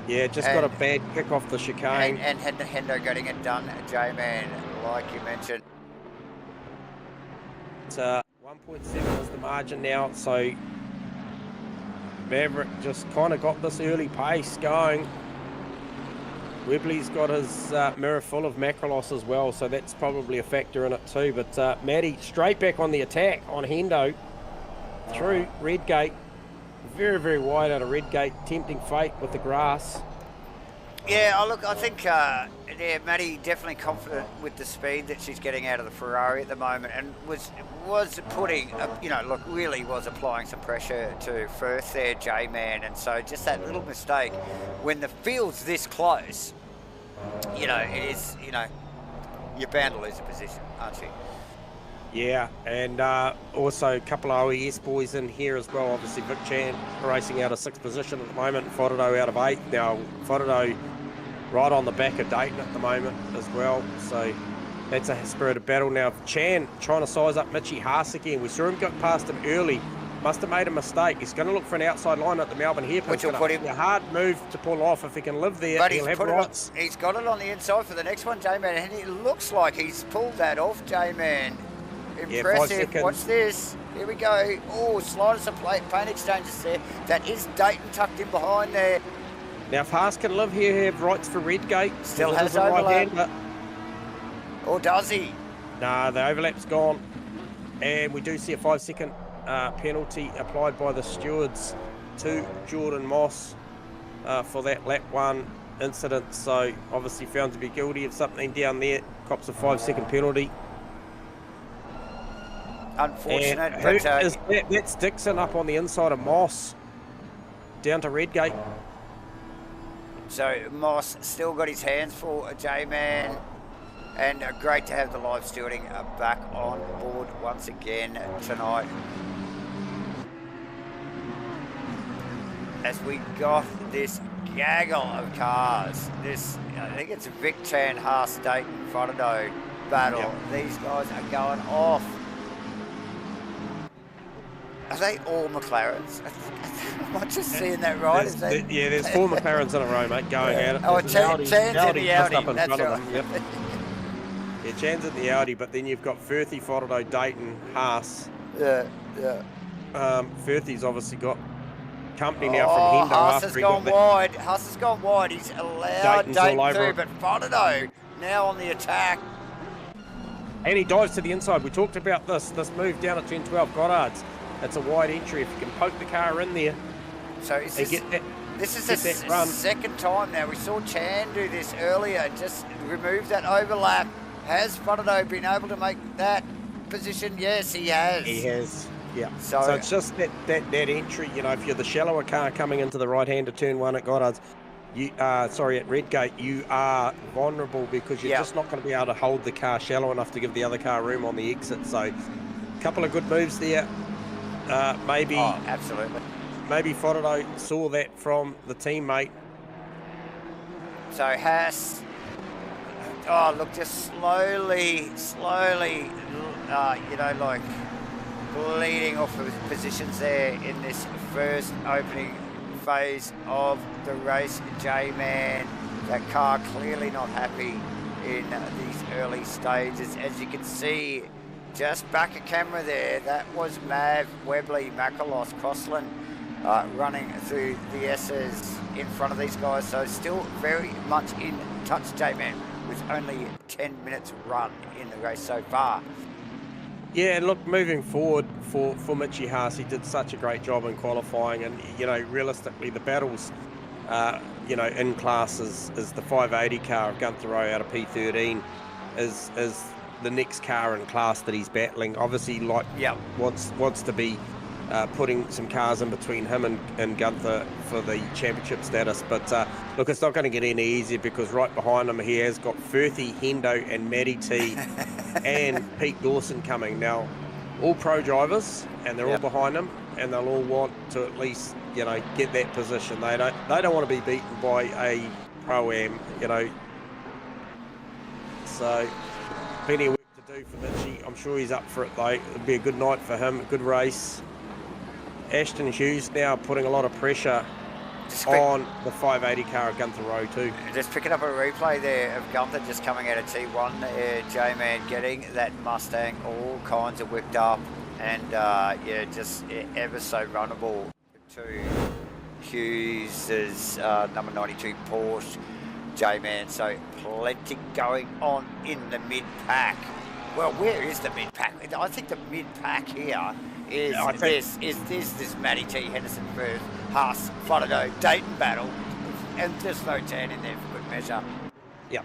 Yeah, just got a bad kick off the chicane. And Hendo getting it done, J-Man, like you mentioned. It's 1.7 is the margin now, so Maverick just kind of got this early pace going. Webley's got his mirror full of Macrolos as well, so that's probably a factor in it too. But Maddie straight back on the attack on Hendo through Redgate. Very, very wide out of Redgate, tempting fate with the grass. Yeah, look, I think, yeah, Maddie definitely confident with the speed that she's getting out of the Ferrari at the moment, and was putting, you know, look, really was applying some pressure to Firth there, J-Man, and so just that little mistake, when the field's this close, you know, it is, you know, you're bound to lose a position, aren't you? Yeah, and also a couple of OES boys in here as well. Obviously, Vic Chan racing out of 6th position at the moment, Fodado out of 8th. Now, Fodado right on the back of Dayton at the moment as well. So that's a spirited battle. Now, Chan trying to size up Mitchie Haas again. We saw him go past him early. Must have made a mistake. He's going to look for an outside line at the Melbourne hairpin. Which will put him a hard move to pull off. If he can live there, but he'll have rights. He's got it on the inside for the next one, J-Man, and it looks like he's pulled that off, J-Man. Impressive. Yeah, watch this. Here we go. Oh, sliders and paint exchanges there. That is Dayton tucked in behind there. Now, if Haas can live here, have rights for Redgate. Still has overlap. Or does he? Nah, the overlap's gone. And we do see a 5-second penalty applied by the stewards to Jordan Moss for that lap 1 incident. So, obviously found to be guilty of something down there. Cops a 5-second penalty. Unfortunate, but that's Dixon up on the inside of Moss, down to Redgate. So Moss still got his hands full, J-Man, and great to have the live stewarding back on board once again tonight. As we got this gaggle of cars, this, I think it's Vic Chan, Haas, Dayton, Fodado battle. Yep. These guys are going off. Are they all McLarens? I'm not just seeing that right. Yeah, there's 4 McLarens in a row, mate, going at it. Oh, Chan's in the Audi. That's right. Yep. Yeah, Chan's in the Audi, but then you've got Firthy, Fodado, Dayton, Haas. Yeah. Firthy's obviously got company now from Hendo. Haas has gone wide. Haas has gone wide. He's allowed Dayton through, but Fodado now on the attack. And he dives to the inside. We talked about this move down at 10-12 Goddard's. It's a wide entry. If you can poke the car in there, so is this the second time now. We saw Chan do this earlier, just remove that overlap. Has Fodado been able to make that position? Yes, he has. He has, yeah. So it's just that entry, you know, if you're the shallower car coming into the right hand of turn 1 at Goddard's, at Redgate, you are vulnerable because you're just not going to be able to hold the car shallow enough to give the other car room on the exit. So a couple of good moves there. Maybe absolutely. Maybe Fodado saw that from the teammate. So Haas, look, just slowly, you know, like bleeding off of positions there in this first opening phase of the race. J-Man, that car clearly not happy in these early stages. As you can see, just back a camera there, that was Mav, Webley, Macrolos, Crossland running through the S's in front of these guys. So still very much in touch, J-Man, with only 10 minutes run in the race so far. Yeah, look, moving forward for Mitchie Haas, he did such a great job in qualifying, and, you know, realistically, the battles, you know, in class is the 580 car of Gunther Rowe out of P13 is the next car in class that he's battling. Obviously, like, wants to be putting some cars in between him and Gunther for the championship status. But look, it's not going to get any easier because right behind him he has got Firthy, Hendo and Matty T and Pete Dawson coming. Now, all pro drivers, and they're all behind him, and they'll all want to at least, you know, get that position. They don't want to be beaten by a Pro-Am, you know. So plenty of work to do for Mitchie. I'm sure he's up for it though. It'll be a good night for him, a good race. Ashton Hughes now putting a lot of pressure on the 580 car of Gunther Rowe too. Just picking up a replay there of Gunther just coming out of T1, J-Man getting that Mustang all kinds of whipped up and just ever so runnable to Hughes' number 92 Porsche. J-Man. So plenty going on in the mid-pack. Well, where is the mid-pack? I think the mid-pack here is this Matty T. Henderson versus Haas, Fotado, Dayton battle, and there's no Chan in there for good measure. Yeah.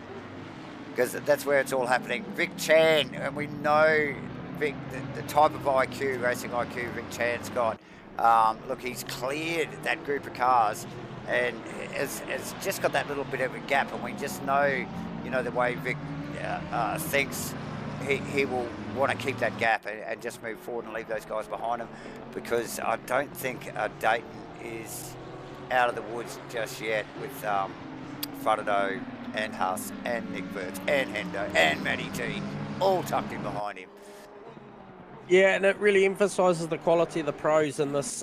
Because that's where it's all happening. Vic Chan, and we know Vic, the type of IQ, racing IQ Vic Chan's got. Look, he's cleared that group of cars and has just got that little bit of a gap, and we just know, you know, the way Vic thinks, he will want to keep that gap and just move forward and leave those guys behind him, because I don't think Dayton is out of the woods just yet with Fotado and Haas and Nick Burtz and Hendo and Matty T all tucked in behind him. Yeah, and it really emphasises the quality of the pros in this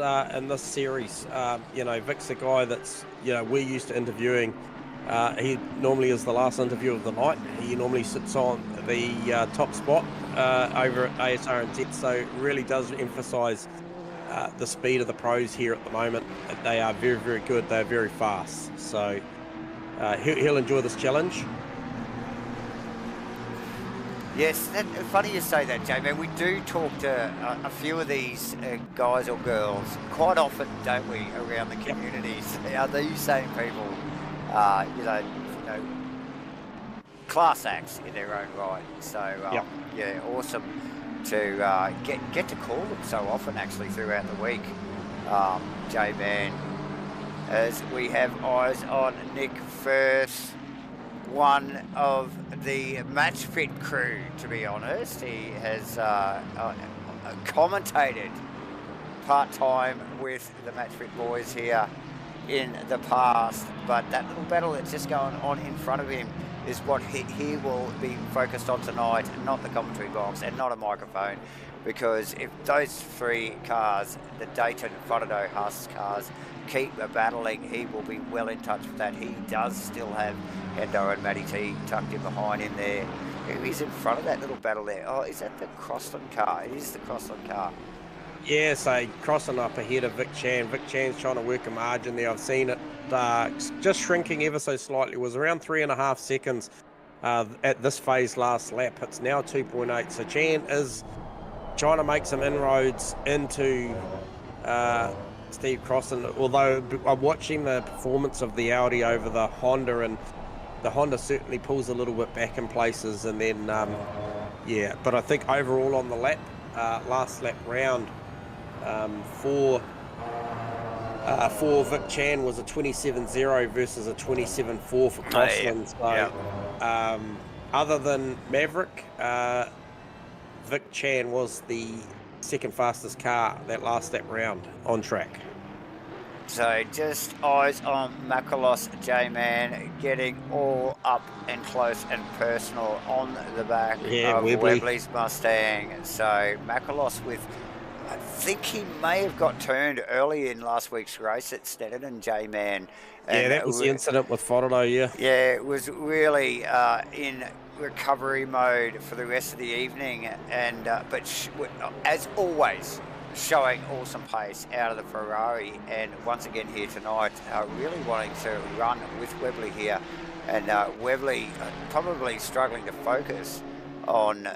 series. You know, Vic's a guy that's, you know, we're used to interviewing. He normally is the last interview of the night. He normally sits on the top spot over at ASR and Z, so it really does emphasise the speed of the pros here at the moment. They are very, very good. They're very fast. So he'll enjoy this challenge. Yes, funny you say that, J-Man. We do talk to a few of these guys or girls quite often, don't we, around the communities? Are these same people, you know, class acts in their own right? So, yeah, awesome to get to call them so often, actually, throughout the week, J-Man. As we have eyes on Nick Firth, one of the match fit crew, to be honest. He has commentated part-time with the match fit boys here in the past, but that little battle that's just going on in front of him is what he will be focused on tonight, not the commentary box and not a microphone, because if those three cars, the Dayton, Fotado, Haas cars, keep battling, he will be well in touch with that. He does still have Hendo and Matty T tucked in behind him there. Who is in front of that little battle there? Oh, is that the Crossland car? It is the Crossland car. Yeah, so crossing up ahead of Vic Chan. Vic Chan's trying to work a margin there. I've seen it just shrinking ever so slightly. It was around 3.5 seconds at this phase last lap. It's now 2.8. So Chan is trying to make some inroads into Steve Crossan, although I'm watching the performance of the Audi over the Honda, and the Honda certainly pulls a little bit back in places, and then yeah, but I think overall on the lap, last lap round, for Vic Chan was a 27.0 versus a 27.4 for Crossland. So other than Maverick, Vic Chan was the second fastest car that last lap round on track. So just eyes on Makalos, J-Man, getting all up and close and personal on the back of Webley's Mustang. So Makalos with, I think he may have got turned early in last week's race at Snedden, J-Man. Yeah, that was the incident with Fotado, yeah. Yeah, it was really in recovery mode for the rest of the evening, and but as always, showing awesome pace out of the Ferrari, and once again here tonight, really wanting to run with Webley here, and Webley probably struggling to focus on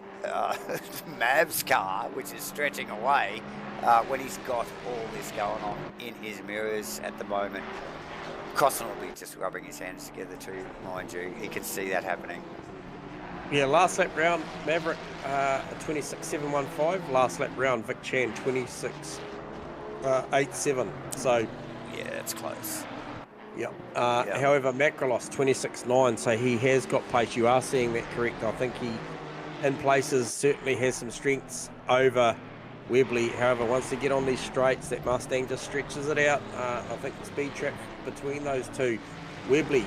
Mav's car, which is stretching away when he's got all this going on in his mirrors at the moment. Crossan will be just rubbing his hands together too, mind you. He can see that happening. Yeah, last lap round, Maverick 26.715. Last lap round, Vic Chan 26.87. So yeah, that's close. Yeah. However, Macrolos 26.9. So he has got pace. You are seeing that correct. I think he, in places, certainly has some strengths over Webley. However, once they get on these straights, that Mustang just stretches it out. I think the speed trap between those two, Webley,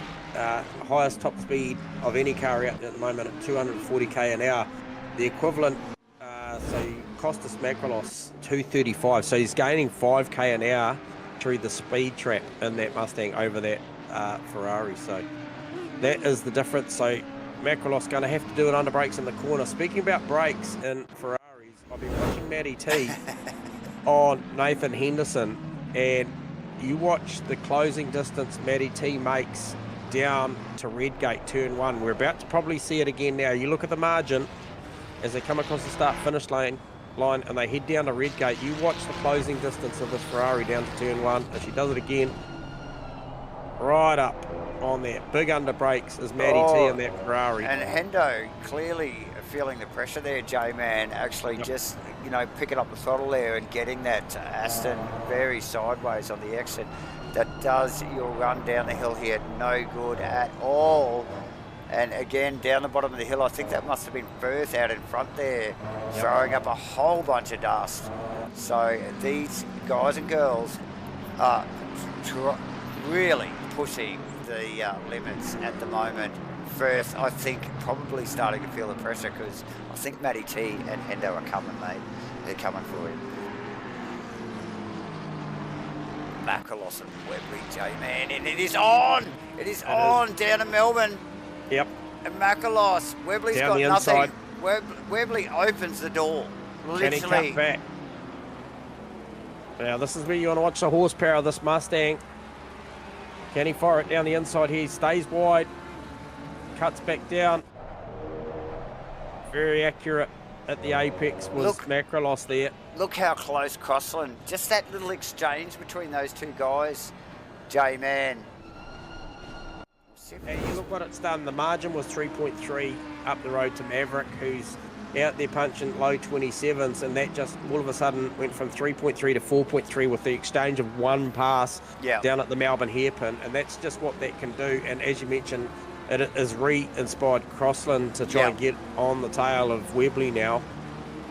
highest top speed of any car out there at the moment at 240k an hour. The equivalent, so Costas Macrolos 235. So he's gaining 5k an hour through the speed trap in that Mustang over that Ferrari. So that is the difference. So Macrolos going to have to do it under brakes in the corner. Speaking about brakes in Ferraris, I've been watching Matty T on Nathan Henderson, and you watch the closing distance Matty T makes down to Redgate, turn 1. We're about to probably see it again now. You look at the margin as they come across the start-finish line and they head down to Redgate. You watch the closing distance of this Ferrari down to turn 1 as she does it again. Right up on there. Big under brakes is Maddie T in that Ferrari. And Hendo clearly feeling the pressure there, J-Man, actually just, you know, picking up the throttle there and getting that Aston very sideways on the exit. That does your run down the hill here no good at all. And again, down the bottom of the hill, I think that must have been Firth out in front there, throwing up a whole bunch of dust. So these guys and girls are really pushing the limits at the moment. Firth, I think, probably starting to feel the pressure because I think Matty T and Hendo are coming, mate. They're coming for him. Makalos and Webley, J-Man, and it is on! It is on down in Melbourne. Yep. And Makalos, Webley's down got nothing. Webley opens the door. Literally. Can he cut back? Now, this is where you want to watch the horsepower of this Mustang. Can he fire it down the inside here? He stays wide. Cuts back down. Very accurate at the apex was Macrolos there. Look how close Crossland. Just that little exchange between those two guys. J-Man. And you look what it's done. The margin was 3.3 up the road to Maverick, who's out there punching low 27s, and that just all of a sudden went from 3.3 to 4.3 with the exchange of one pass down at the Melbourne hairpin, and that's just what that can do. And as you mentioned, it has re-inspired Crossland to try and get on the tail of Webley now.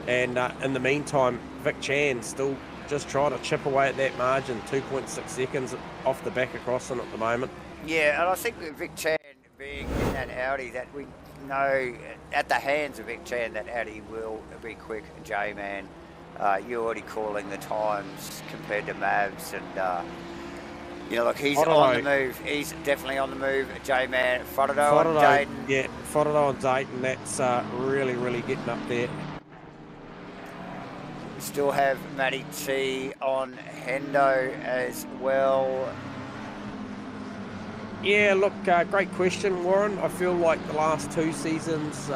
And in the meantime, Vic Chan still just trying to chip away at that margin, 2.6 seconds off the back of Crossland at the moment. Yeah, and I think with Vic Chan being in that Audi, that we know at the hands of Vic Chan that Audi will be quick. J-Man, you're already calling the times compared to Mavs, and you know, look, he's on the move. He's definitely on the move. J-Man, Frodo and Dayton. Yeah, Frodo and Dayton, that's really, really getting up there. We still have Matty T on Hendo as well. Yeah, look, great question, Warren. I feel like the last 2 seasons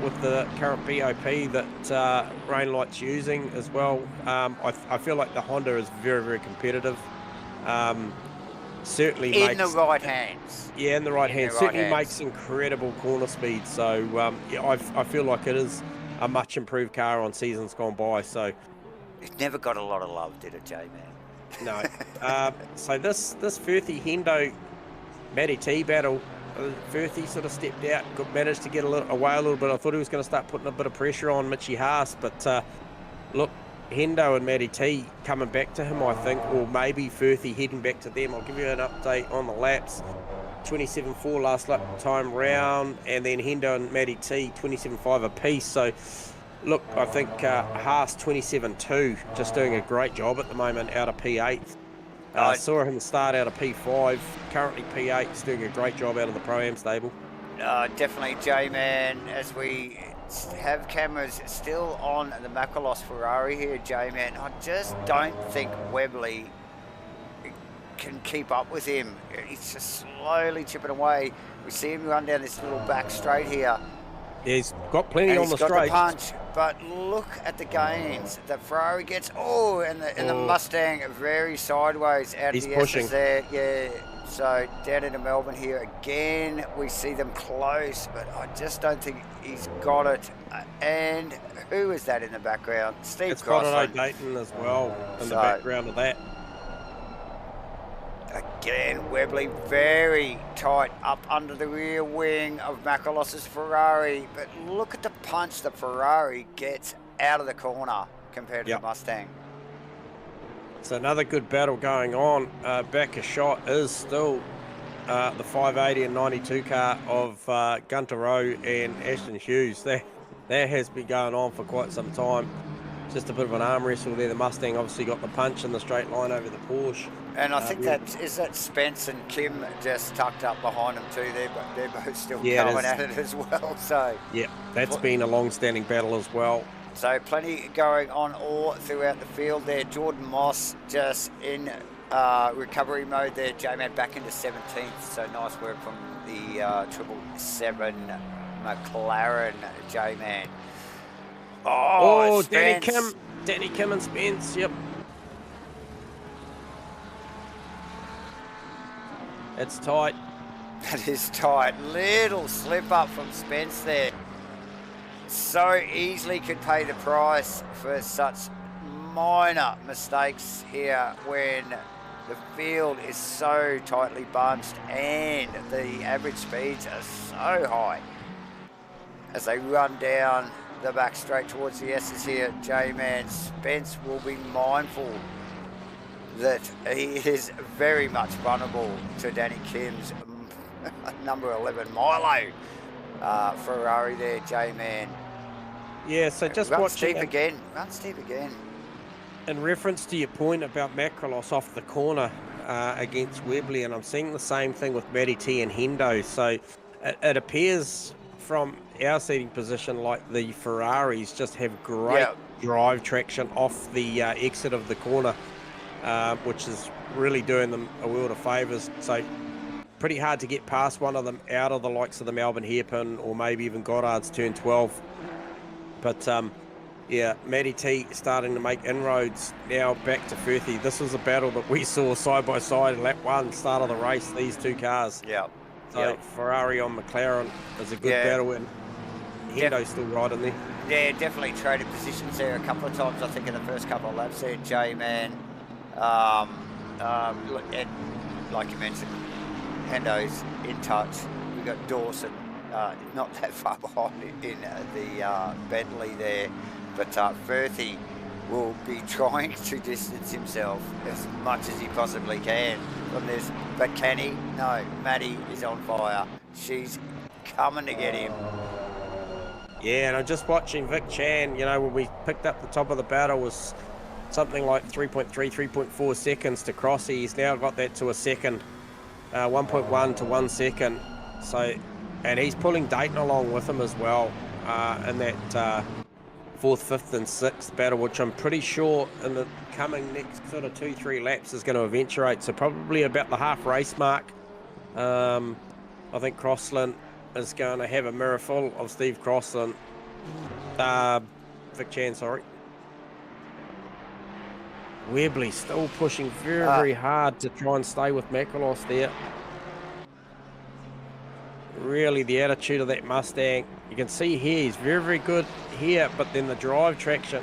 with the current BOP that Rainlight's using as well, I feel like the Honda is very, very competitive. Certainly in the right hands. Yeah, in the right hands. Certainly makes incredible corner speed. So yeah, I feel like it is a much improved car on seasons gone by. So it never got a lot of love, did it, J-Man? No. So this Firthy Hendo Matty T battle, Firthy sort of stepped out, managed to get away a little bit. I thought he was going to start putting a bit of pressure on Mitchie Haas, but look, Hendo and Matty T coming back to him, I think, or maybe Firthy heading back to them. I'll give you an update on the laps. 27.4 last lap time round, and then Hendo and Matty T 27.5 apiece. So look, I think Haas 27.2, just doing a great job at the moment out of P8. Saw him start out of P5, currently P8, he's doing a great job out of the Pro-Am stable. Definitely, J-Man, as we have cameras still on the Makalos Ferrari here, J-Man. I just don't think Webley can keep up with him. He's just slowly chipping away. We see him run down this little back straight here. Yeah, he's got plenty on the straight. He's got the punch, but look at the gains that Ferrari gets. And the Mustang very sideways out of the pushing. S's there. Yeah, so down into Melbourne here again, we see them close, but I just don't think he's got it. And who is that in the background? Steve Crossland. It's Dayton as well in the background of that. Again, Webley very tight up under the rear wing of Makalos's Ferrari. But look at the punch the Ferrari gets out of the corner compared to the Mustang. So another good battle going on. Back a shot is still the 580 and 92 car of Gunter Rowe and Ashton Hughes. That has been going on for quite some time. Just a bit of an arm wrestle there. The Mustang obviously got the punch in the straight line over the Porsche. And I think that Spence and Kim just tucked up behind them too. They're both still going at it as well. So yeah, that's been a long-standing battle as well. So plenty going on all throughout the field there. Jordan Moss just in recovery mode there. J-Man back into 17th, so nice work from the 777 McLaren J-Man. Oh, Spence. Danny Kim and Spence, yep. It's tight. That is tight. Little slip up from Spence there. So easily could pay the price for such minor mistakes here when the field is so tightly bunched and the average speeds are so high. As they run down the back straight towards the S's here, J-Man Spence will be mindful that he is very much vulnerable to Danny Kim's number 11 Milo Ferrari there, J-Man. Yeah, so just Run watching steep again. Run steep again. In reference to your point about Macrolos off the corner against Webley, and I'm seeing the same thing with Matty T and Hendo. So it appears from our seating position like the Ferraris just have great drive traction off the exit of the corner, which is really doing them a world of favours. So pretty hard to get past one of them out of the likes of the Melbourne hairpin or maybe even Goddard's turn 12. But yeah, Matty T starting to make inroads now back to Firthy. This was a battle that we saw side by side lap 1, start of the race, these two cars. Yeah. So Ferrari on McLaren is a good battle, and Hendo's still right in there. Yeah, definitely traded positions there a couple of times, I think, in the first couple of laps there, J-Man. And like you mentioned, Hendo's in touch. We've got Dawson not that far behind in the Bentley there. But Firthy will be trying to distance himself as much as he possibly can from this. But can he? No, Maddie is on fire. She's coming to get him. Yeah, and I'm just watching Vic Chan, you know, when we picked up the top of the battle was something like 3.3, 3.4 seconds to Crossy. He's now got that to a second, 1.1 to 1 second. So, and he's pulling Dayton along with him as well in that 4th, 5th and 6th battle, which I'm pretty sure in the coming next sort of 2-3 laps is going to eventuate. So probably about the half race mark. I think Crossland is going to have a mirror full of Steve Crossland. Vic Chan, sorry. Webley still pushing very, very hard to try and stay with Macrolos there. Really the attitude of that Mustang. You can see here he's very, very good here, but then the drive traction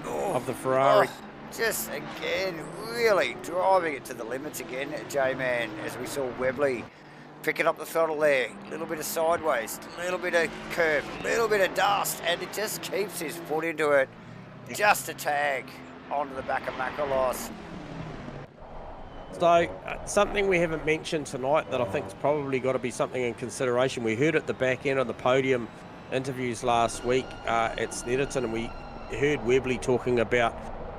of the Ferrari. Just again, really driving it to the limits again, J-Man, as we saw Webley picking up the throttle there. A little bit of sideways, a little bit of curve, a little bit of dust, and it just keeps his foot into it. Just a tag onto the back of Macrolos. So, something we haven't mentioned tonight that I think's probably got to be something in consideration. We heard at the back end of the podium interviews last week at Snetterton, and we heard Webley talking about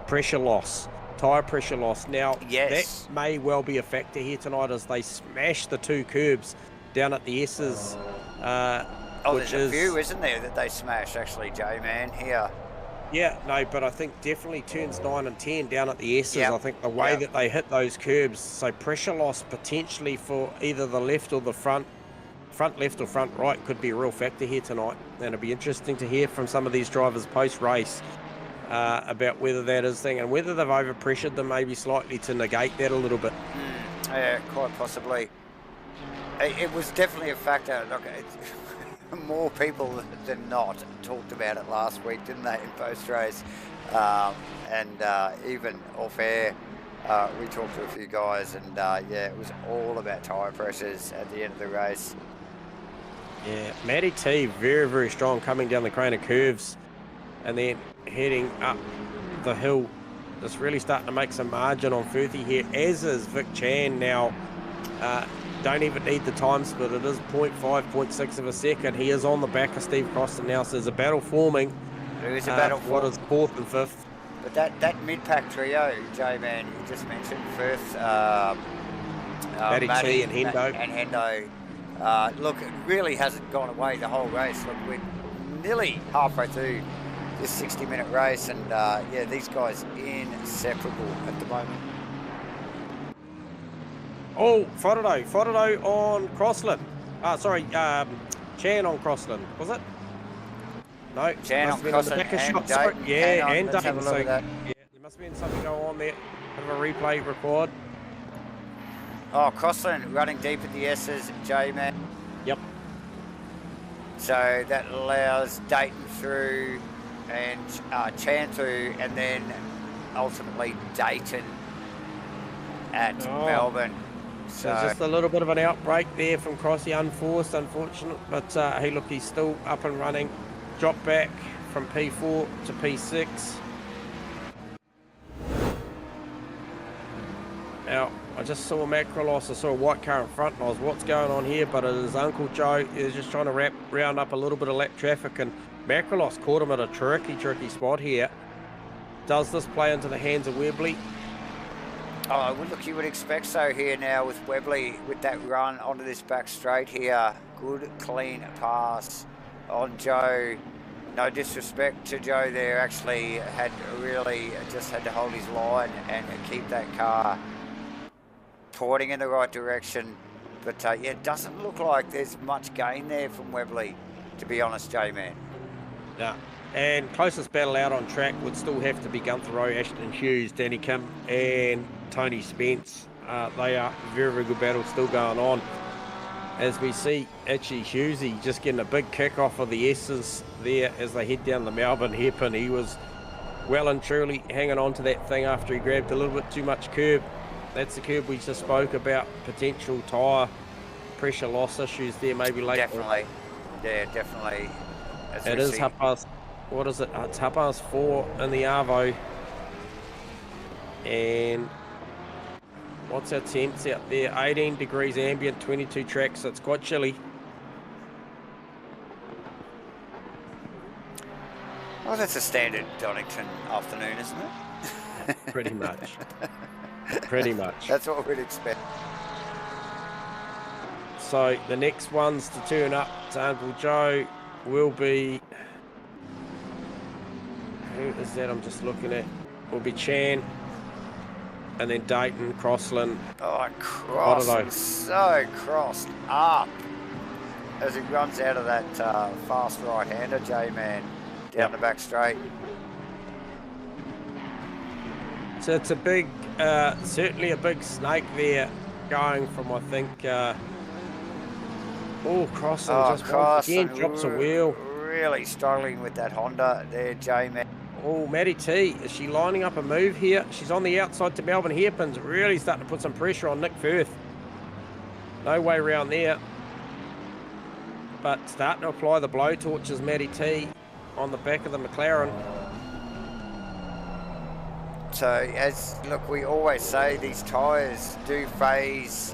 pressure loss, tyre pressure loss. Now, that may well be a factor here tonight as they smash the two curbs down at the S's. There's a few, isn't there, that they smash, actually, J-Man, here. Yeah, no, but I think definitely turns 9 and 10 down at the S's. I think the way that they hit those curbs, so pressure loss potentially for either the left or the front left or front right could be a real factor here tonight. And it'll be interesting to hear from some of these drivers post-race about whether that is thing and whether they've over-pressured them maybe slightly to negate that a little bit. Yeah, quite possibly. It was definitely a factor. Look, more people than not talked about it last week, didn't they, in post-race? Even off-air, we talked to a few guys, and it was all about tyre pressures at the end of the race. Yeah, Matty T, very, very strong coming down the crane of curves and then heading up the hill. Just really starting to make some margin on Firthy here, as is Vic Chan now. Don't even need the time split. It is 0.5, 0.6 of a second. He is on the back of Steve Croston now, so there's a battle forming. There is a battle forming. What is 4th and 5th? But that mid-pack trio, J-Man, you just mentioned, Firth, Matty T and Hendo. Look, it really hasn't gone away the whole race. Look, we're nearly halfway through this 60-minute race, and these guys inseparable at the moment. Oh, Whārero on Crossland. Sorry, Chan on Crossland, was it? No, Chan must on have been Crossland the back of and shot. Sorry, Dayton. Hang yeah, on, and let's have a Dayton. look So, at that. yeah, there must have been something go on there. Have a replay record. Oh, Crossland running deep at the S's, J-Man. Yep. So that allows Dayton through and Chan through, and then ultimately Dayton at Melbourne. So just a little bit of an outbreak there from Crossy, unforced, unfortunate, but hey, look, he's still up and running. Drop back from P4 to P6. Now, I just saw a macro loss. I saw a white car in front, and I was, what's going on here? But it is Uncle Joe. He's just trying to round up a little bit of lap traffic, and macro loss caught him at a tricky spot here. Does this play into the hands of Webley? Oh, well, look, you would expect so here now with Webley, with that run onto this back straight here. Good, clean pass on Joe. No disrespect to Joe there, actually had really just had to hold his line and keep that car pointing in the right direction. But yeah, it doesn't look like there's much gain there from Webley, to be honest, J-Man. Yeah. And closest battle out on track would still have to be Gunther Rowe, Ashton Hughes, Danny Kim and Tony Spence. They are very good battles still going on. As we see, actually Hughesy just getting a big kick off of the S's there as they head down the Melbourne hairpin. He was well and truly hanging on to that thing after he grabbed a little bit too much curb. That's the curb we just spoke about, potential tyre pressure loss issues there maybe later. Definitely, yeah, definitely. It is half past. What is it? It's 4:30 in the Arvo. And what's our temps out there? 18 degrees ambient, 22 tracks, so it's quite chilly. Well, that's a standard Donington afternoon, isn't it? Pretty much. Pretty much. That's what we'd expect. So the next ones to turn up to Uncle Joe will be... Who is that I'm just looking at? Will be Chan, and then Dayton, Crossland. Oh, Crossland, so crossed up as he runs out of that fast right-hander, J-Man, down the back straight. So it's a big, certainly a big snake there going from, I think, Crossland just once again drops a wheel. Really struggling with that Honda there, J-Man. Oh, Maddie T, is she lining up a move here? She's on the outside to Melbourne hairpins, really starting to put some pressure on Nick Firth. No way around there. But starting to apply the blowtorches, Maddie T, on the back of the McLaren. So, as look, we always say, these tyres do phase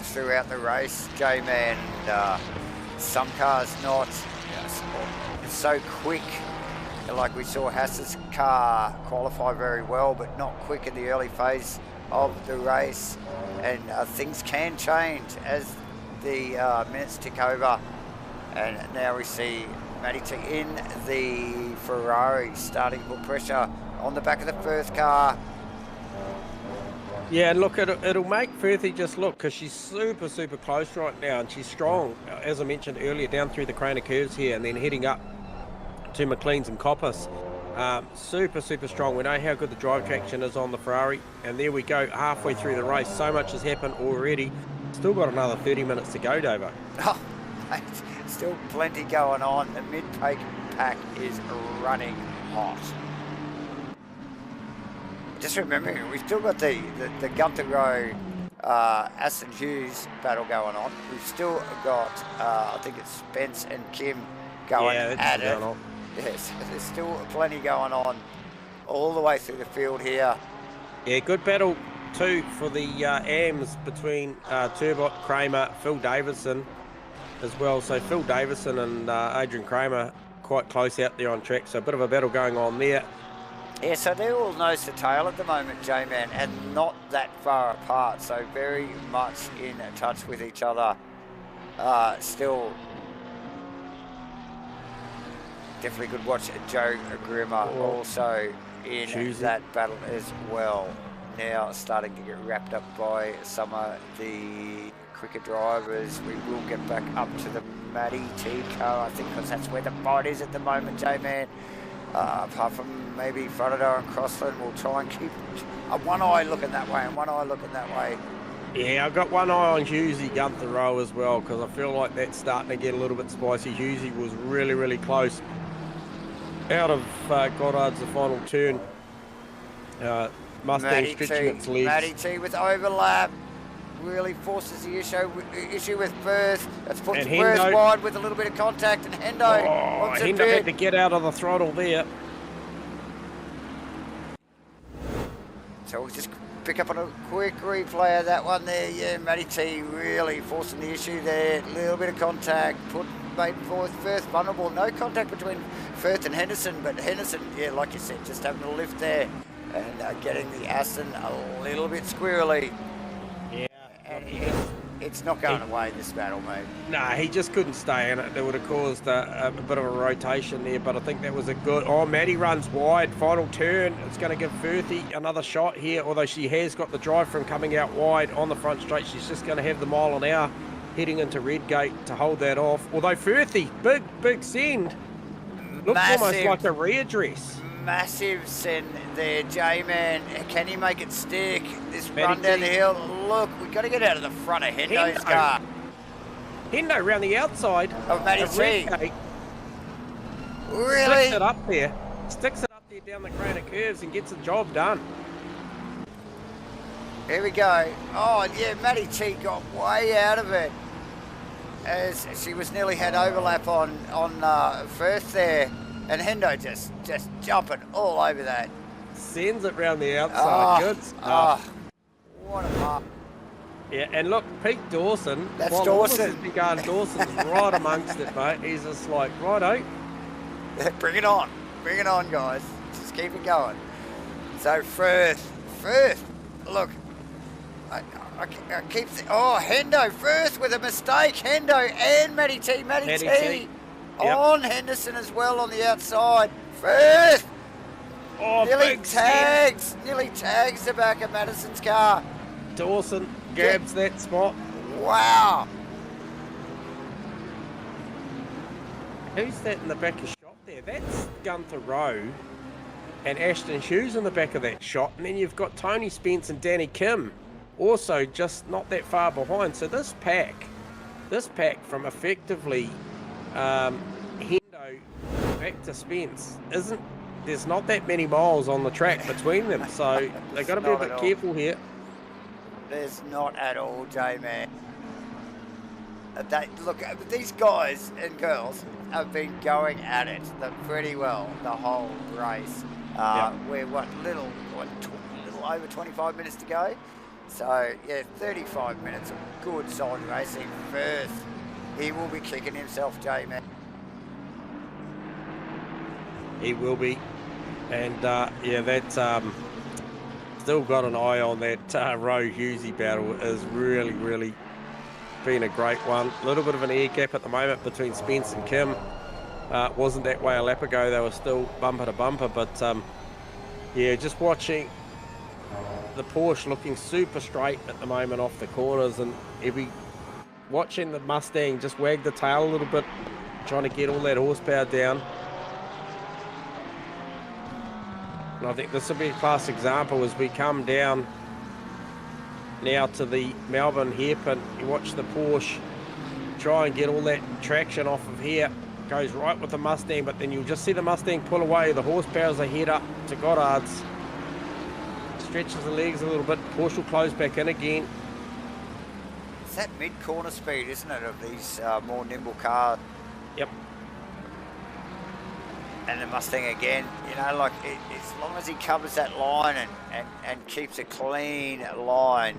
throughout the race, J-Man. Some cars not so quick. Like we saw Haas's car qualify very well, but not quick in the early phase of the race. And things can change as the minutes tick over. And now we see Matty T in the Ferrari starting to put pressure on the back of the Firth car. Yeah, and look, it'll make Firthy just look, because she's super close right now, and she's strong, as I mentioned earlier, down through the Craner curves here, and then heading up to McLean's and Coppice. Super strong. We know how good the drive traction is on the Ferrari, and there we go, halfway through the race. So much has happened already. Still got another 30 minutes to go, Davo. Oh, mate, still plenty going on. The mid-pack is running hot. Just remembering, we've still got the Gunther Rowe, Aston Hughes battle going on. We've still got, I think it's Spence and Kim going at it. Yes, there's still plenty going on all the way through the field here. Yeah, good battle too for the AMs between Turbot, Kramer, Phil Davison as well. So Phil Davison and Adrian Kramer quite close out there on track. So a bit of a battle going on there. Yeah, so they're all nose to tail at the moment, J-Man, and not that far apart. So very much in touch with each other. Still, definitely good watch Joe Grimmer also in that battle as well. now starting to get wrapped up by some of the quicker drivers. We will get back up to the Matty T car, I think, because that's where the fight is at the moment, J-Man. Apart from maybe Frodado and Crossland, we'll try and keep one eye looking that way and one eye looking that way. Yeah, I've got one eye on Hughesy Gunther Rowe as well, because I feel like that's starting to get a little bit spicy. Hughesy was really, really close out of Goddard's the final turn. Mustang stretching its legs. Matty T with overlap. Really forces the issue with Firth. That's put Firth wide with a little bit of contact, and Hendo. Hendo had to get out of the throttle there. So we'll just pick up on a quick replay of that one there. Yeah, Matty T really forcing the issue there. A little bit of contact, made Firth vulnerable. No contact between Firth and Henderson, but Henderson, yeah, like you said, just having a lift there and getting the Aston a little bit squirrely. Yeah. And it's not going away, this battle, mate. Nah, he just couldn't stay in it. That would have caused a bit of a rotation there, but I think that was a good... Oh, Matty runs wide, final turn. It's going to give Firthy another shot here, although she has got the drive from coming out wide on the front straight. She's just going to have the mile an hour heading into Redgate to hold that off. Although Firthy, big send. Looks almost like a readdress. Massive send there, J-Man. Can he make it stick? This run down the hill. Look, we've got to get out of the front of Hendo's car. Hendo around the outside of Matty T. Really? Sticks it up there. Sticks it up there down the granite curves and gets the job done. Here we go. Oh, yeah, Matty T got way out of it as she was nearly had overlap on Firth there. And Hendo just jumping all over that. Sends it round the outside. Good stuff. What a mark. Yeah, and look, Pete Dawson. That's Dawson. Dawson's right amongst it, mate. He's just like, righto. Bring it on. Bring it on, guys. Just keep it going. So Firth. Look. I keep... Hendo. Firth with a mistake. Hendo and Matty T. Matty T. Yep. On Henderson as well on the outside. Firth! Nearly tags the back of Madison's car. Dawson grabs that spot. Wow. Who's that in the back of the shot there? That's Gunther Rowe and Ashton Hughes in the back of that shot. And then you've got Tony Spence and Danny Kim also just not that far behind. So this pack from effectively... Hendo back to Spence there's not that many miles on the track between them, so they've got to be a bit careful here. There's not at all, J-Man. Look, these guys and girls have been going at it pretty well the whole race. We're little over 25 minutes to go, so yeah, 35 minutes of good solid racing. Firth, he will be kicking himself, J-Man. He will be. And yeah, that's still got an eye on that Rowe Hughesy battle. Is really been a great one. A little bit of an air gap at the moment between Spence and Kim. Wasn't that way a lap ago. They were still bumper to bumper, but yeah, just watching the Porsche looking super straight at the moment off the corners, and watching the Mustang just wag the tail a little bit, trying to get all that horsepower down. And I think this will be a class example as we come down now to the Melbourne hairpin. You watch the Porsche try and get all that traction off of here. Goes right with the Mustang, but then you'll just see the Mustang pull away. The horsepower's ahead up to Goddard's. Stretches the legs a little bit. Porsche will close back in again. It's that mid-corner speed, isn't it, of these more nimble cars? Yep. And the Mustang again, you know, like as long as he covers that line and keeps a clean line,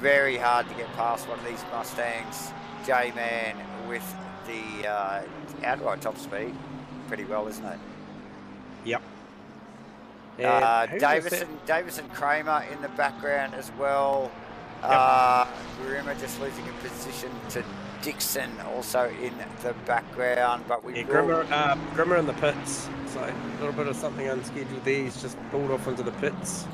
very hard to get past one of these Mustangs. J-Man with the outright top speed, pretty well, isn't it? Yep. Davison Kramer in the background as well. Yep. Grimmer just losing a position to Dixon also in the background, but Grimmer in the pits, so a little bit of something unscheduled there. He's just pulled off into the pits.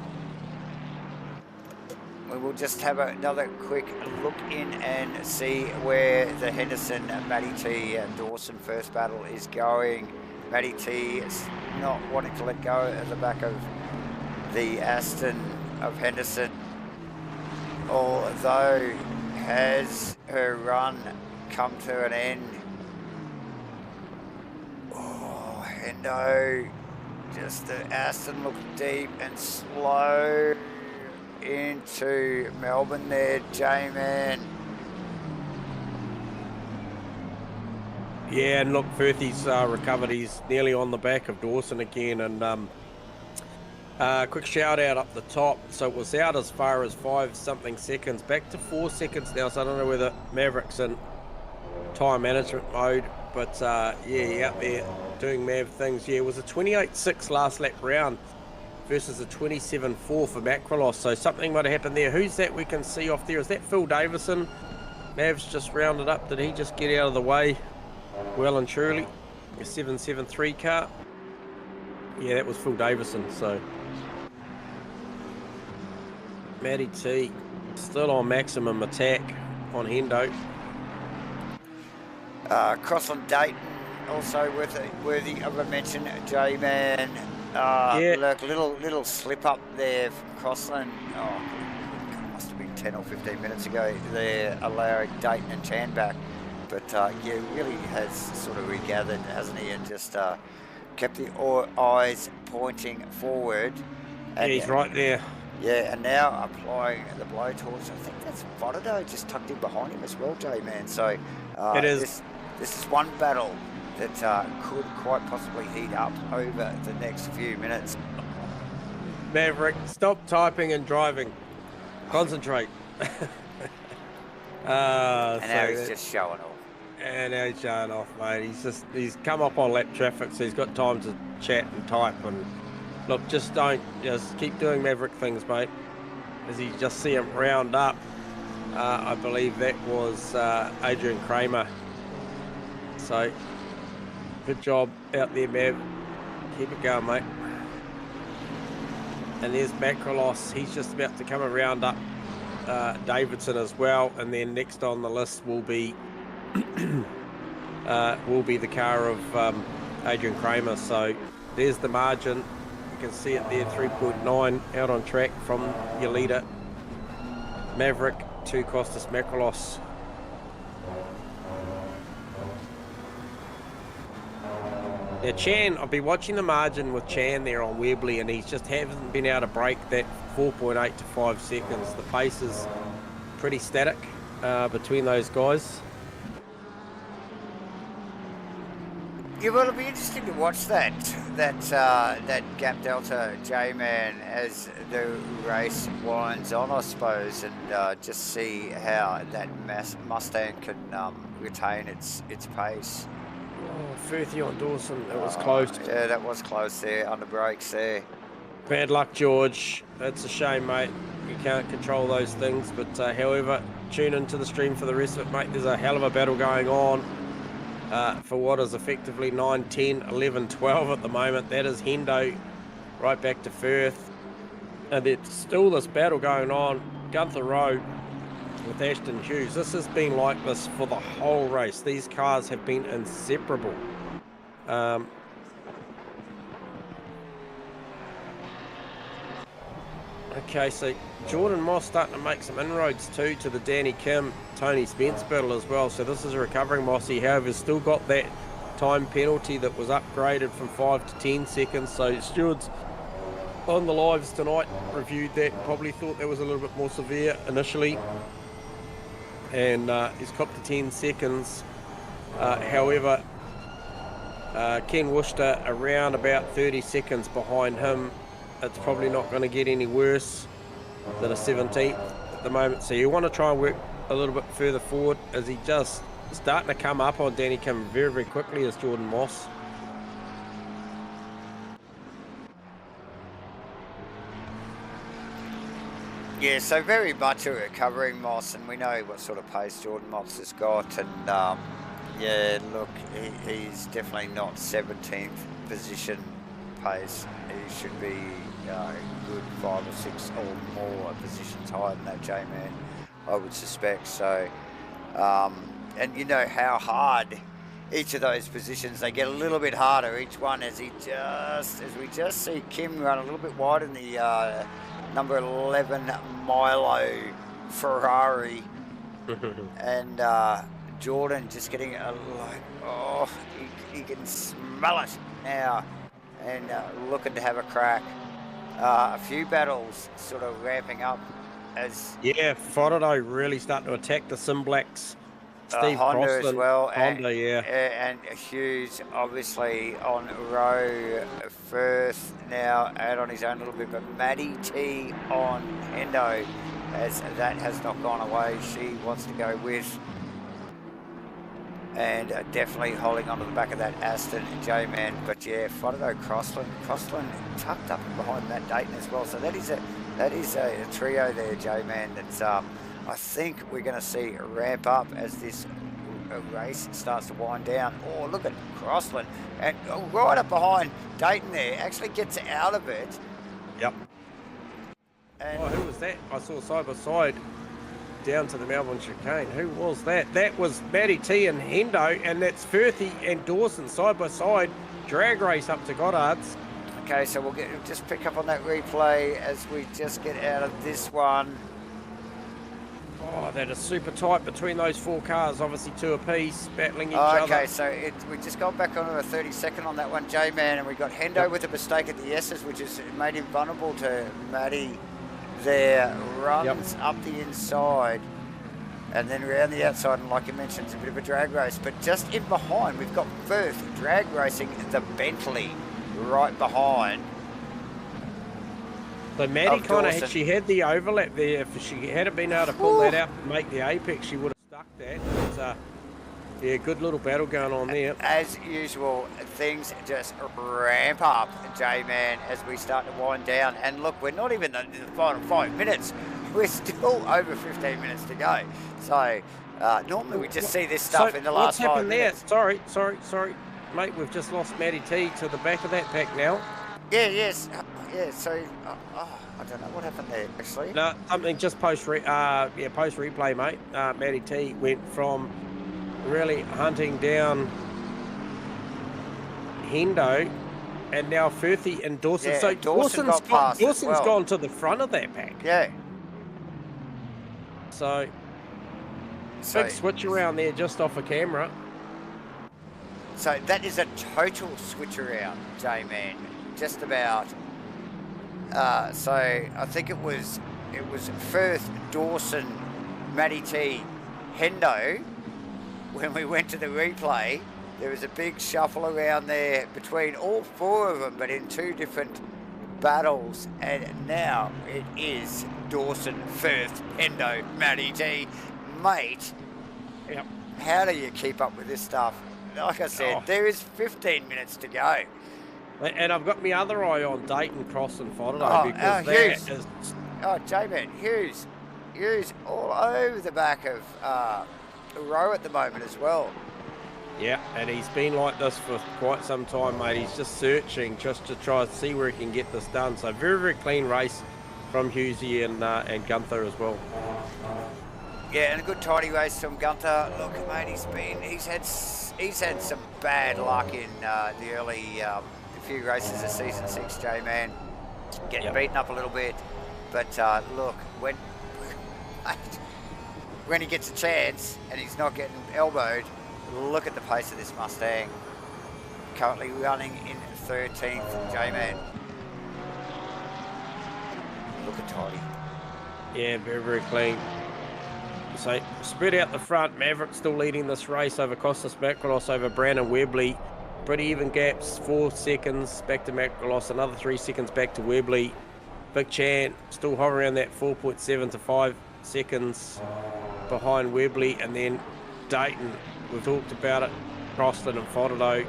we will just have another quick look in and see where the Henderson Matty T Dawson first battle is going. Matty T is not wanting to let go at the back of the Aston of Henderson, although has her run come to an end. Oh, Hendo, just the Aston look deep and slow into Melbourne there, J-Man. Yeah, and look, Firthy's recovered. He's nearly on the back of Dawson again, and quick shout out up the top. So it was out as far as 5-something seconds, back to 4 seconds now. So I don't know whether Maverick's in time management mode, but yeah, out there doing Mav things. Yeah, it was a 28.6 last lap round versus a 27.4 for Macrolos. So something might have happened there. Who's that we can see off there? Is that Phil Davison? Mav's just rounded up. Did he just get out of the way? Well and truly. A 773 car. Yeah, that was Phil Davison. So Matty T still on maximum attack on Hendo. Crossland Dayton also worthy of a mention, J-Man. Yeah. Look, little slip up there from Crossland. Oh, must have been 10 or 15 minutes ago. They're allowing Dayton and Chan back. But yeah, really has sort of regathered, hasn't he? And just kept the eyes pointing forward. And, yeah, he's right there. Yeah, and now applying the blowtorch. I think that's Votado just tucked in behind him as well, J-Man. So it is. This is one battle that could quite possibly heat up over the next few minutes. Maverick, stop typing and driving. Concentrate. And now he's just showing off. And now he's showing off, mate. He's come up on lap traffic, so he's got time to chat and type. And look, just keep doing Maverick things, mate. As you just see him round up, I believe that was Adrian Kramer. So good job out there, Mav. Keep it going, mate. And there's Macrolos. He's just about to come around up Davidson as well. And then next on the list will be the car of Adrian Kramer. So there's the margin. You can see it there, 3.9 out on track from your leader, Maverick, to Costas Macrolos. Now Chan, I've been watching the margin with Chan there on Webley, and he's just hasn't been able to break that 4.8 to 5 seconds. The pace is pretty static between those guys. Yeah, well, it'll be interesting to watch that gap delta, J-Man, as the race winds on, I suppose, and just see how that Mustang can retain its pace. Oh, Firthy on Dawson, that was close. Yeah, that was close there, under brakes there. Bad luck, George. That's a shame, mate. You can't control those things, but however, tune into the stream for the rest of it, mate. There's a hell of a battle going on for what is effectively 9, 10, 11, 12 at the moment. That is Hendo right back to Firth. And there's still this battle going on, Gunther Road with Ashton Hughes. This has been like this for the whole race. These cars have been inseparable. Okay, so Jordan Moss starting to make some inroads too to the Danny Kim, Tony Spence battle as well. So this is a recovering Mossy. However, still got that time penalty that was upgraded from 5 to 10 seconds. So stewards on the lives tonight reviewed that, probably thought that was a little bit more severe initially. And he's copped to 10 seconds. However, Ken Worcester around about 30 seconds behind him. It's probably not going to get any worse than a 17th at the moment. So you want to try and work a little bit further forward, as he just starting to come up on Danny Kim very, very quickly as Jordan Moss. Yeah, so very much a recovering Moss, and we know what sort of pace Jordan Moss has got. And yeah, look, he's definitely not 17th position pace. He should be good 5 or 6 or more positions higher than that, J-Man, I would suspect. So, and you know how hard each of those positions, they get a little bit harder each one as we just see Kim run a little bit wide in the number 11 Milo Ferrari. And Jordan just getting he can smell it now, and looking to have a crack. A few battles sort of ramping up as Fodderdo really starting to attack the Simblacks. Steve Honda Crossland, as well, Honda, and Hughes obviously on row first now, out on his own a little bit, but Maddie T on Hendo, as that has not gone away. She wants to go with, and definitely holding onto the back of that Aston J-Man. But yeah, Fodderdo, Crossland tucked up behind that Dayton as well. So that is a trio there, J-Man. That's I think we're going to see a ramp up as this race starts to wind down. Oh, look at Crossland, and right up behind Dayton there, actually gets out of it. Yep. And who was that? I saw side by side down to the Melbourne chicane. Who was that? That was Matty T and Hendo, and that's Firthy and Dawson side by side. Drag race up to Goddard's. Okay, so we'll just pick up on that replay as we just get out of this one. Oh, that is super tight between those 4 cars, obviously 2 apiece, battling each other. Okay, so we just got back onto a 32nd on that one, J-Man, and we got Hendo with a mistake at the S's, which has made him vulnerable to Matty there. Runs up the inside, and then around the outside, and like you mentioned, it's a bit of a drag race. But just in behind, we've got Firth drag racing the Bentley right behind. So Maddie kind of, she had the overlap there. If she hadn't been able to pull that out and make the apex, she would have stuck that. But, yeah, good little battle going on there. As usual, things just ramp up, J-Man, as we start to wind down. And look, we're not even in the final 5 minutes. We're still over 15 minutes to go. So normally we just see this stuff in the last 5 minutes. Sorry, mate, we've just lost Matty T to the back of that pack now. Yeah, so I don't know what happened there, actually. No, something just post replay, mate. Matty T went from really hunting down Hendo, and now Firthy and Dawson. Yeah, so Dawson's gone to the front of that pack. Yeah. So big switch around there just off a camera. So that is a total switch around, J-Man. Just about. So I think it was Firth, Dawson, Matty T, Hendo. When we went to the replay, there was a big shuffle around there between all 4 of them, but in 2 different battles. And now it is Dawson, Firth, Hendo, Matty T. Mate, how do you keep up with this stuff? Like I said, there is 15 minutes to go. And I've got my other eye on Dayton, Cross and Fodderdo because Hughes. Is... J-Man, Hughes all over the back of row at the moment as well. Yeah, and he's been like this for quite some time, mate. He's just searching just to try to see where he can get this done. So very, very clean race from Hughesy and Gunther as well. Yeah, and a good tidy race from Gunther. Look, mate, he's had some bad luck in the early few races of season 6, J-Man. Getting beaten up a little bit, but look, when he gets a chance and he's not getting elbowed, look at the pace of this Mustang. Currently running in 13th, J-Man. Look at tidy. Yeah, very, very clean. So spread out the front. Maverick still leading this race over Costas Macrolos, over Brandon Webley. Pretty even gaps, 4 seconds back to Macrolos, another 3 seconds back to Webley. Big Chan still hovering around that 4.7 to 5 seconds behind Webley. And then Dayton, we've talked about it, Crossland and Fodderdo.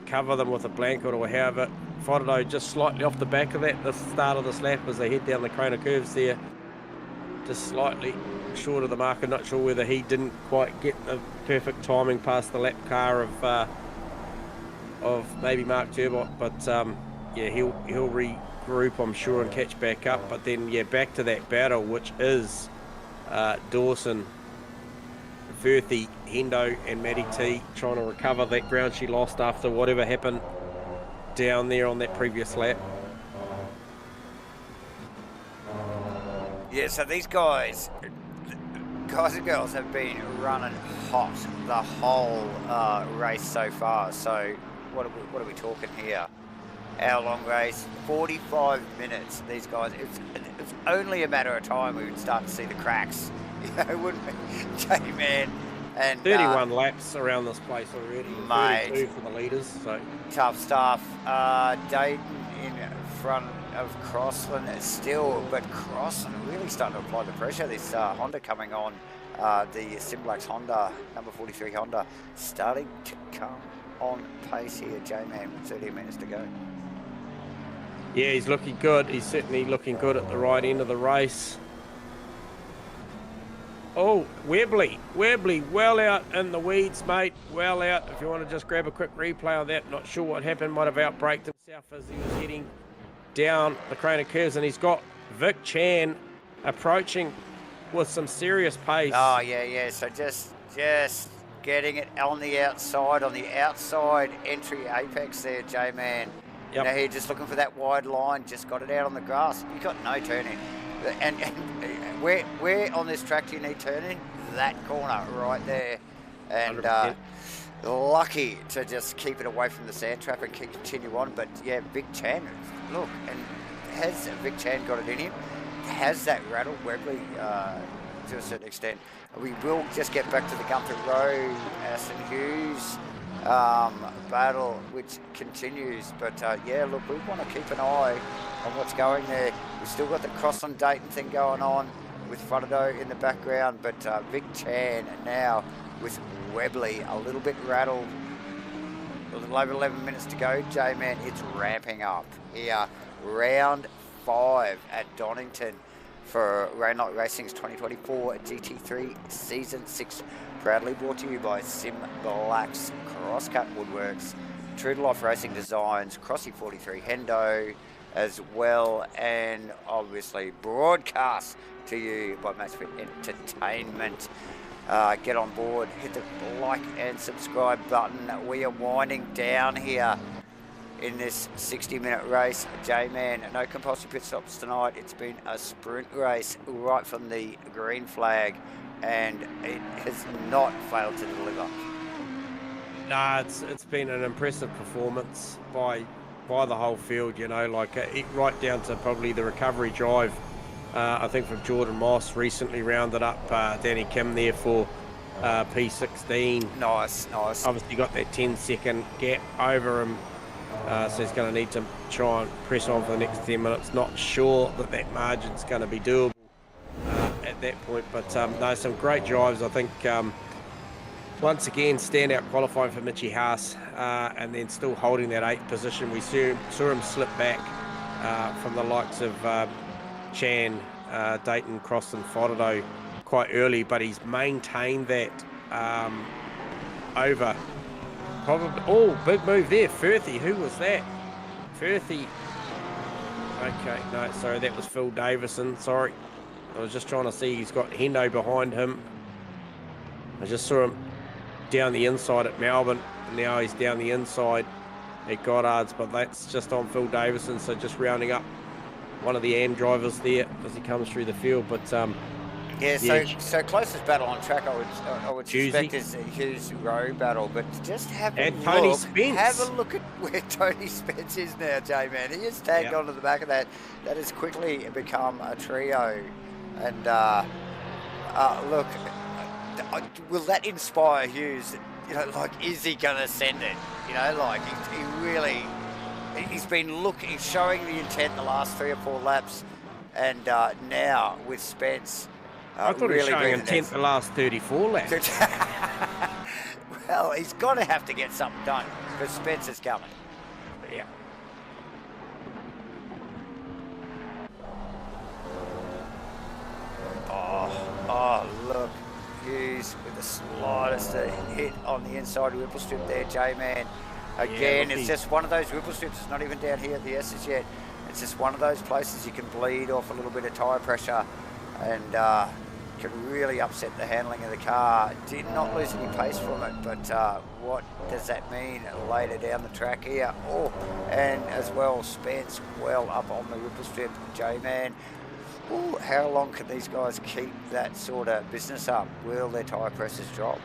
Cover them with a blanket or however. Fodderdo just slightly off the back of that, the start of this lap as they head down the Corona curves there. Just slightly short of the marker. Not sure whether he didn't quite get the perfect timing past the lap car of maybe Mark Turbot, but yeah, he'll regroup, I'm sure, and catch back up. But then, yeah, back to that battle, which is Dawson, Firthy, Hendo and Maddie T trying to recover that ground she lost after whatever happened down there on that previous lap. Yeah, so these guys and girls have been running hot the whole race so far. So what are we talking here? Our long race, 45 minutes. These guys, it's only a matter of time we would start to see the cracks. You know, wouldn't we? J-Man and 31 laps around this place already. Mate, 32 for the leaders. So tough stuff. Dayton in front of Crossland still, but Crossland really starting to apply the pressure. This Honda coming on, the Simlax Honda, number 43 Honda, starting to come on pace here. J-Man with 30 minutes to go. yeah, he's looking good. He's certainly looking good at the right end of the race. Oh, Webley, well out in the weeds, mate. Well out. If you want to just grab a quick replay of that, not sure what happened. Might have outbraked himself as he was heading down the Crane of Curves, and he's got Vic Chan approaching with some serious pace. Oh yeah. So just getting it on the outside entry apex there, J-Man. Yep. Now here, just looking for that wide line. Just got it out on the grass. You got no turning. And where on this track do you need turning? That corner right there. And lucky to just keep it away from the sand trap and continue on. But yeah, Vic Chan, look, and has Vic Chan got it in him? Has that rattled Webley to a certain extent? We will just get back to the Gunther Road, Aston Hughes battle, which continues. But yeah, look, we want to keep an eye on what's going there. We've still got the Crossland Dayton thing going on with Frodo in the background, but Vic Chan now with Webley a little bit rattled. A little over 11 minutes to go, J-Man. It's ramping up here. Round 5 at Donington for Rainlight Racing's 2024 GT3 Season 6. Proudly brought to you by Sim Black's Crosscut Woodworks, True to Life Racing Designs, Crossy 43 Hendo as well, and obviously broadcast to you by Matchfit Entertainment. Get on board, hit the like and subscribe button. We are winding down here in this 60-minute race. J-Man, no compulsory pit stops tonight. It's been a sprint race right from the green flag, and it has not failed to deliver. Nah, it's been an impressive performance by the whole field, you know, like right down to probably the recovery drive. I think from Jordan Moss, recently rounded up Danny Kim there for P16. Nice. Obviously got that 10-second gap over him, so he's going to need to try and press on for the next 10 minutes. Not sure that margin's going to be doable at that point, but no, some great drives. I think once again, standout qualifying for Mitchie Haas, and then still holding that 8th position. We saw him slip back from the likes of Chan, Dayton, Cross and Foddo quite early, but he's maintained that over probably. Oh, big move there, Firthy. Who was that? Firthy. Okay, no, sorry, that was Phil Davison. Sorry, I was just trying to see. He's got Hendo behind him. I just saw him down the inside at Melbourne, and now he's down the inside at Goddard's, but that's just on Phil Davison, so just rounding up one of the AM drivers there as he comes through the field. But yeah, so closest battle on track I would suspect is the Hughes Rowe battle, but just have a look at where Tony Spence is now, J-Man. He is tagged onto the back of that. That has quickly become a trio, and look, will that inspire Hughes? You know, like, is he going to send it? You know, like, he really, he's showing the intent the last 3 or 4 laps, and now with Spence, I thought really he was showing intent the last 34 laps. Well, he's going to have to get something done because Spence is coming. Yeah. Oh, look. Hughes with the slightest hit on the inside ripple strip there, J-Man. Again, it's just one of those ripple strips. It's not even down here at the S's yet. it's just one of those places you can bleed off a little bit of tyre pressure and can really upset the handling of the car. Did not lose any pace from it, but what does that mean later down the track here? Oh, and as well, Spence well up on the ripple strip. J-Man, how long can these guys keep that sort of business up? Will their tyre pressures drop?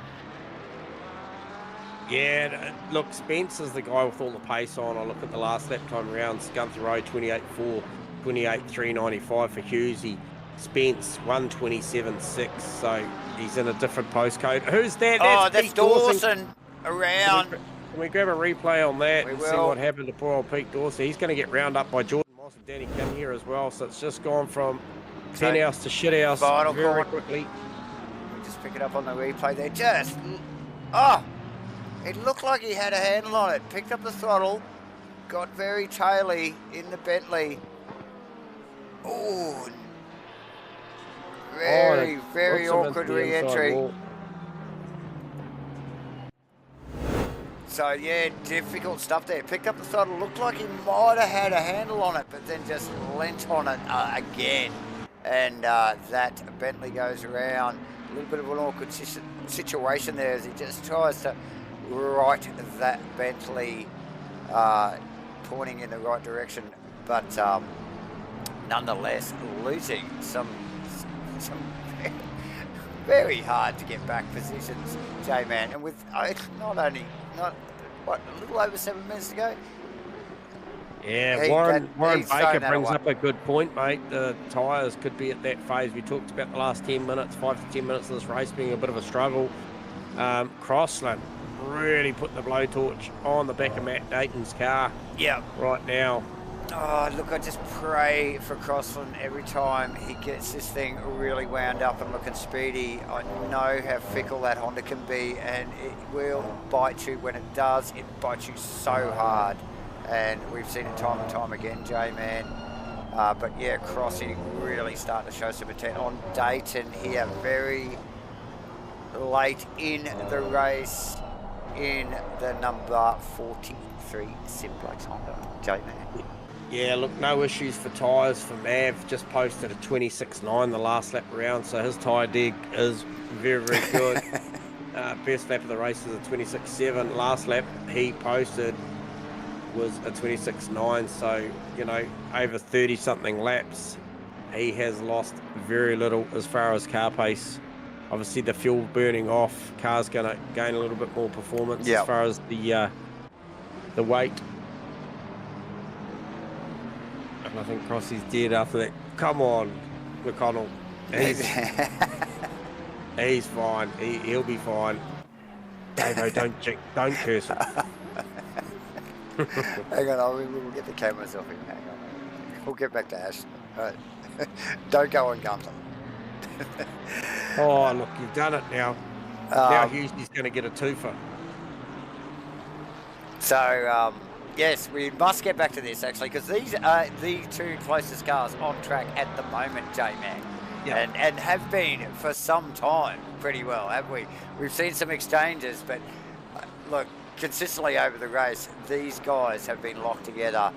Yeah, look, Spence is the guy with all the pace on. I look at the last lap time around, Gunther Road 28.4, 28.395 for Hughesy. Spence 127.6, so he's in a different postcode. Who's that? That's Pete Dawson around. Can we grab a replay on that and see what happened to poor old Pete Dawson? He's going to get round up by Jordan Moss and Danny Gunn here as well, so it's just gone from 10 house to shit house very quickly. We just pick it up on the replay there. It looked like he had a handle on it. Picked up the throttle, got very taily in the Bentley. Oh, very awkward re-entry. So yeah, difficult stuff there. Picked up the throttle, looked like he might have had a handle on it, but then just leant on it again. And that Bentley goes around. A little bit of an awkward situation there as he just tries to right that Bentley, pointing in the right direction, but nonetheless losing some very hard to get back positions, J-Man, and with a little over 7 minutes to go. Yeah, Warren Baker brings up a good point, mate. The tyres could be at that phase. We talked about the last 10 minutes, 5 to 10 minutes of this race being a bit of a struggle. Crossland really put the blowtorch on the back of Matt Dayton's car right now. Oh, look, I just pray for Crossland every time he gets this thing really wound up and looking speedy. I know how fickle that Honda can be, and it will bite you. When it does, it bites you so hard. And we've seen it time and time again, J-Man. But yeah, Crossy really starting to show some intent on Dayton here. Very late in the race in the number 43 Simplex Honda, J-Man. Yeah, look, no issues for tyres for Mav. Just posted a 26.9 the last lap around, so his tyre dig is very, very good. Best lap of the race is a 26.7. Last lap he posted was a 26.9, so, you know, over 30-something laps, he has lost very little as far as car pace. Obviously, the fuel burning off, car's going to gain a little bit more performance as far as the weight. And I think Crossy's dead after that. Come on, McConnell. He's fine. He'll be fine. Davo, don't curse him. Hang on, we'll get the cameras off him. Hang on. We'll get back to Ash. All right. Don't go on Gunther. Oh, look, you've done it now. Now Hughes going to get a twofer. So, yes, we must get back to this, actually, because these are the two closest cars on track at the moment, J-Man. Yeah. And have been for some time pretty well, have we? We've seen some exchanges, but look, consistently over the race, these guys have been locked together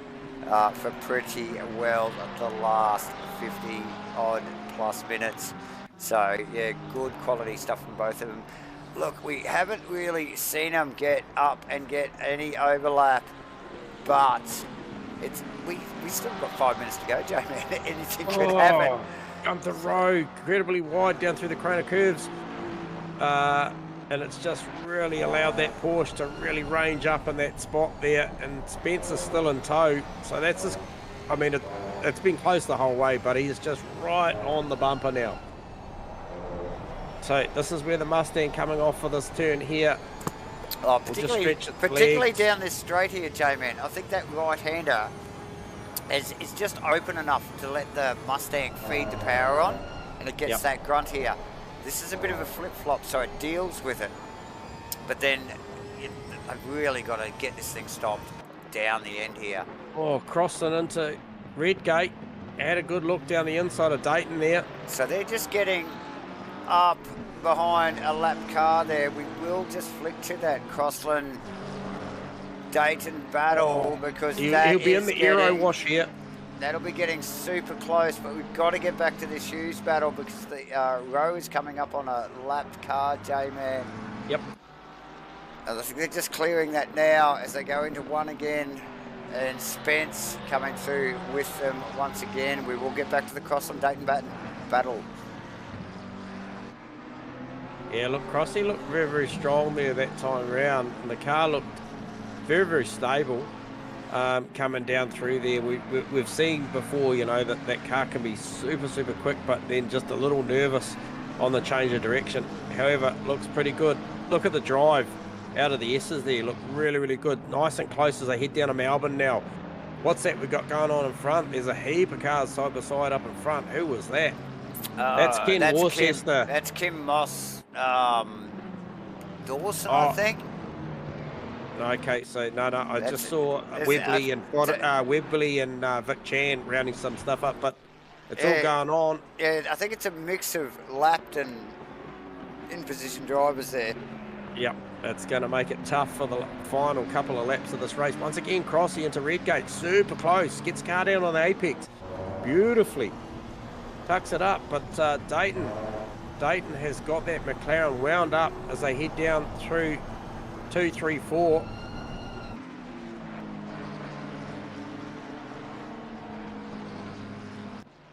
for pretty well the last 50-odd plus minutes. So, yeah, good quality stuff from both of them. Look, we haven't really seen them get up and get any overlap, but we still got 5 minutes to go, J-Man. Anything could happen. Gunther Road, incredibly wide down through the corner curves. And it's just really allowed that Porsche to really range up in that spot there, and Spencer's still in tow, so that's just, I mean, it's been close the whole way, but he's just right on the bumper now. So this is where the Mustang coming off for this turn here. Oh, particularly down this straight here, J-Man. I think that right-hander is just open enough to let the Mustang feed the power on, and it gets that grunt here. This is a bit of a flip-flop, so it deals with it. But then I've really got to get this thing stopped down the end here. Oh, crossing into Redgate. Had a good look down the inside of Dayton there. So they're just getting up behind a lap car there. We will just flick to that Crossland Dayton battle because he'll be in the aero wash here. That'll be getting super close, but we've got to get back to this Hughes battle because the row is coming up on a lapped car, J-Man. Yep. They're just clearing that now as they go into one again. And Spence coming through with them once again. We will get back to the Crossland-Dayton battle. Yeah, look, Crossy looked very, very strong there that time round. And the car looked very, very stable coming down through there. We've seen before, you know, that car can be super, super quick, but then just a little nervous on the change of direction. However, looks pretty good. Look at the drive out of the S's there. Look really, really good. Nice and close as they head down to Melbourne now. What's that we've got going on in front? There's a heap of cars side by side up in front. Who was that? That's Ken Worcester. That's Kim Moss Dawson, I think. Okay, so no, I just saw Webley and Vic Chan rounding some stuff up, but it's all going on. Yeah, I think it's a mix of lapped and in-position drivers there. Yep, that's going to make it tough for the final couple of laps of this race. Once again, Crossy into Redgate, super close, gets car down on the apex, beautifully, tucks it up, but Dayton has got that McLaren wound up as they head down through 2, 3, 4.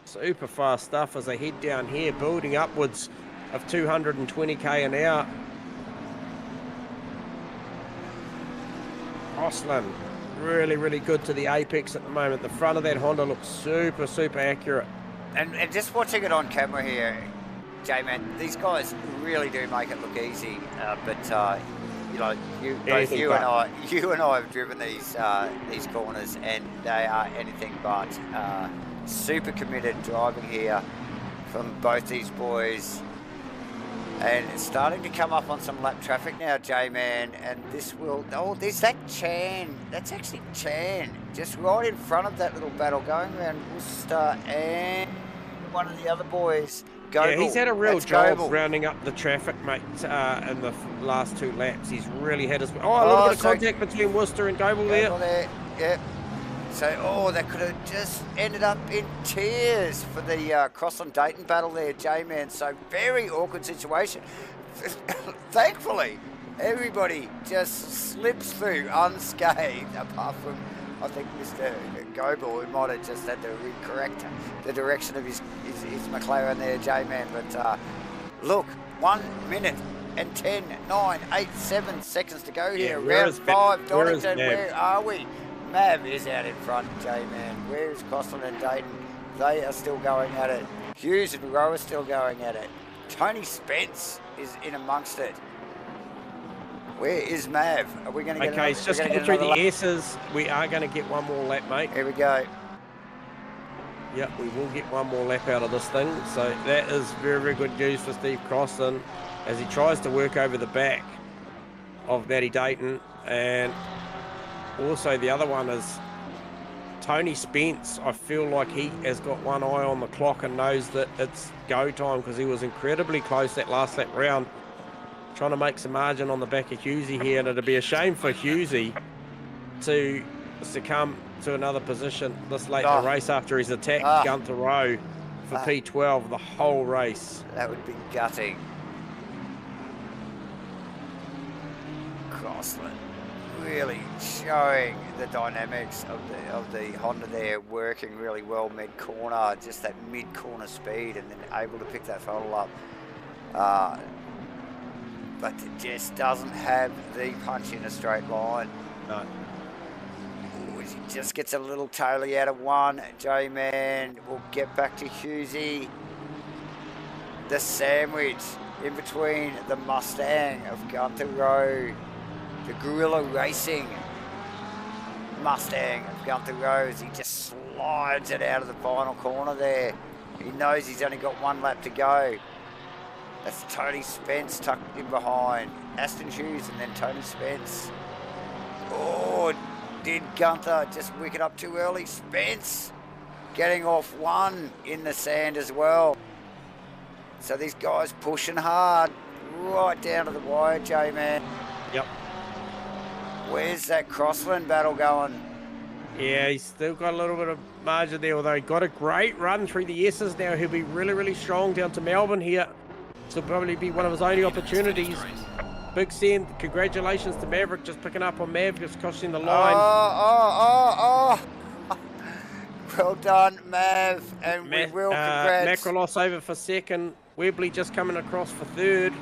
Super fast stuff as they head down here, building upwards of 220k an hour. Crossland, really, really good to the apex at the moment. The front of that Honda looks super, super accurate. And just watching it on camera here, J-Man, these guys really do make it look easy. But you know, you and I have driven these corners, and they are anything but. Super committed driving here from both these boys. And it's starting to come up on some lap traffic now, J-Man, and this will... Oh, there's that Chan. That's actually Chan. Just right in front of that little battle going around Worcester and one of the other boys, Goebel. Yeah, he's had a real job rounding up the traffic, mate, in the last 2 laps. He's really had his... Oh, a little bit of contact between Worcester and Goebel there. Yeah. So, that could have just ended up in tears for the Crossland-Dayton battle there, J-Man. So, very awkward situation. Thankfully, everybody just slips through unscathed, apart from, I think, Mr. Goebel, who might have just had to recorrect the direction of his McLaren there, J-Man. But, look, 1 minute and 10, 9, 8, 7 seconds to go here. Round 5, Donington, where are we? Mav is out in front, J-Man. Where is Crossland and Dayton? They are still going at it. Hughes and Rowe are still going at it. Tony Spence is in amongst it. Where is Mav? Are we going to get Okay, it's just getting through the S's. We are going to get one more lap, mate. Here we go. Yep, we will get one more lap out of this thing. So that is very, very good news for Steve Crossland as he tries to work over the back of Matty Dayton. And also the other one is Tony Spence. I feel like he has got one eye on the clock and knows that it's go time because he was incredibly close that last lap round, trying to make some margin on the back of Hughesy here, and it'd be a shame for Hughesy to succumb to another position this late in the race after he's attacked Gunther Rowe for P12 the whole race. That would be gutting. Crossland really showing the dynamics of the Honda there, working really well mid-corner, just that mid-corner speed, and then able to pick that throttle up. But it just doesn't have the punch in a straight line. No. Ooh, he just gets a little taily out of one. J-Man will get back to Hughesy. The sandwich in between the Mustang of Gunther Rowe, the Gorilla Racing Mustang of Gunther Rowe, as he just slides it out of the final corner there. He knows he's only got 1 lap to go. That's Tony Spence tucked in behind. Aston Hughes and then Tony Spence. Oh, did Gunther just wick it up too early? Spence getting off 1 in the sand as well. So these guys pushing hard right down to the wire, J-Man. Yep. Where's that Crossland battle going? Yeah, he's still got a little bit of margin there, although he got a great run through the S's now. He'll be really, really strong down to Melbourne here. This will probably be one of his only opportunities. Big send. Congratulations to Maverick, just picking up on Mav, just crossing the line. Oh. Well done, Mav, and we will congrats. Macrolos over for second. Webley just coming across for third.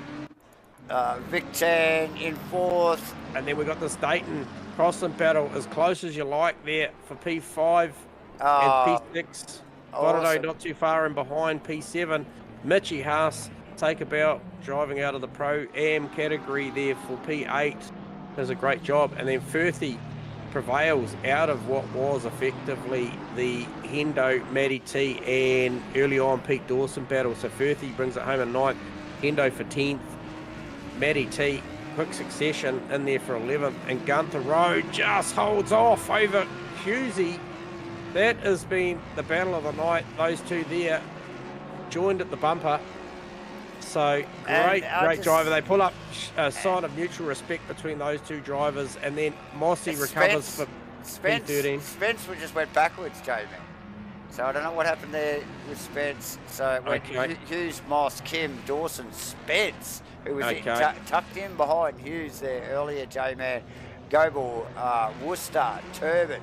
Vic Chan in fourth. And then we got this Dayton Crossland battle as close as you like there for P5 and P6. Awesome. Not too far in behind P7. Mitchie Haas, take about driving out of the Pro-Am category there for P8. Does a great job. And then Firthy prevails out of what was effectively the Hendo, Matty T, and early on Pete Dawson battle. So Firthy brings it home at 9th, Hendo for 10th, Matty T, quick succession in there for 11th, and Gunther Rowe just holds off over Husey. That has been the battle of the night. Those two there joined at the bumper. So great driver. They pull up a sign of mutual respect between those two drivers, and then Mossy recovers for P13. Spence just went backwards, Jamie. So I don't know what happened there with Spence. So it went Hughes, Moss, Kim, Dawson, Spence, who was tucked in behind Hughes there earlier, J-Man, Goebel, Worcester, Turbot,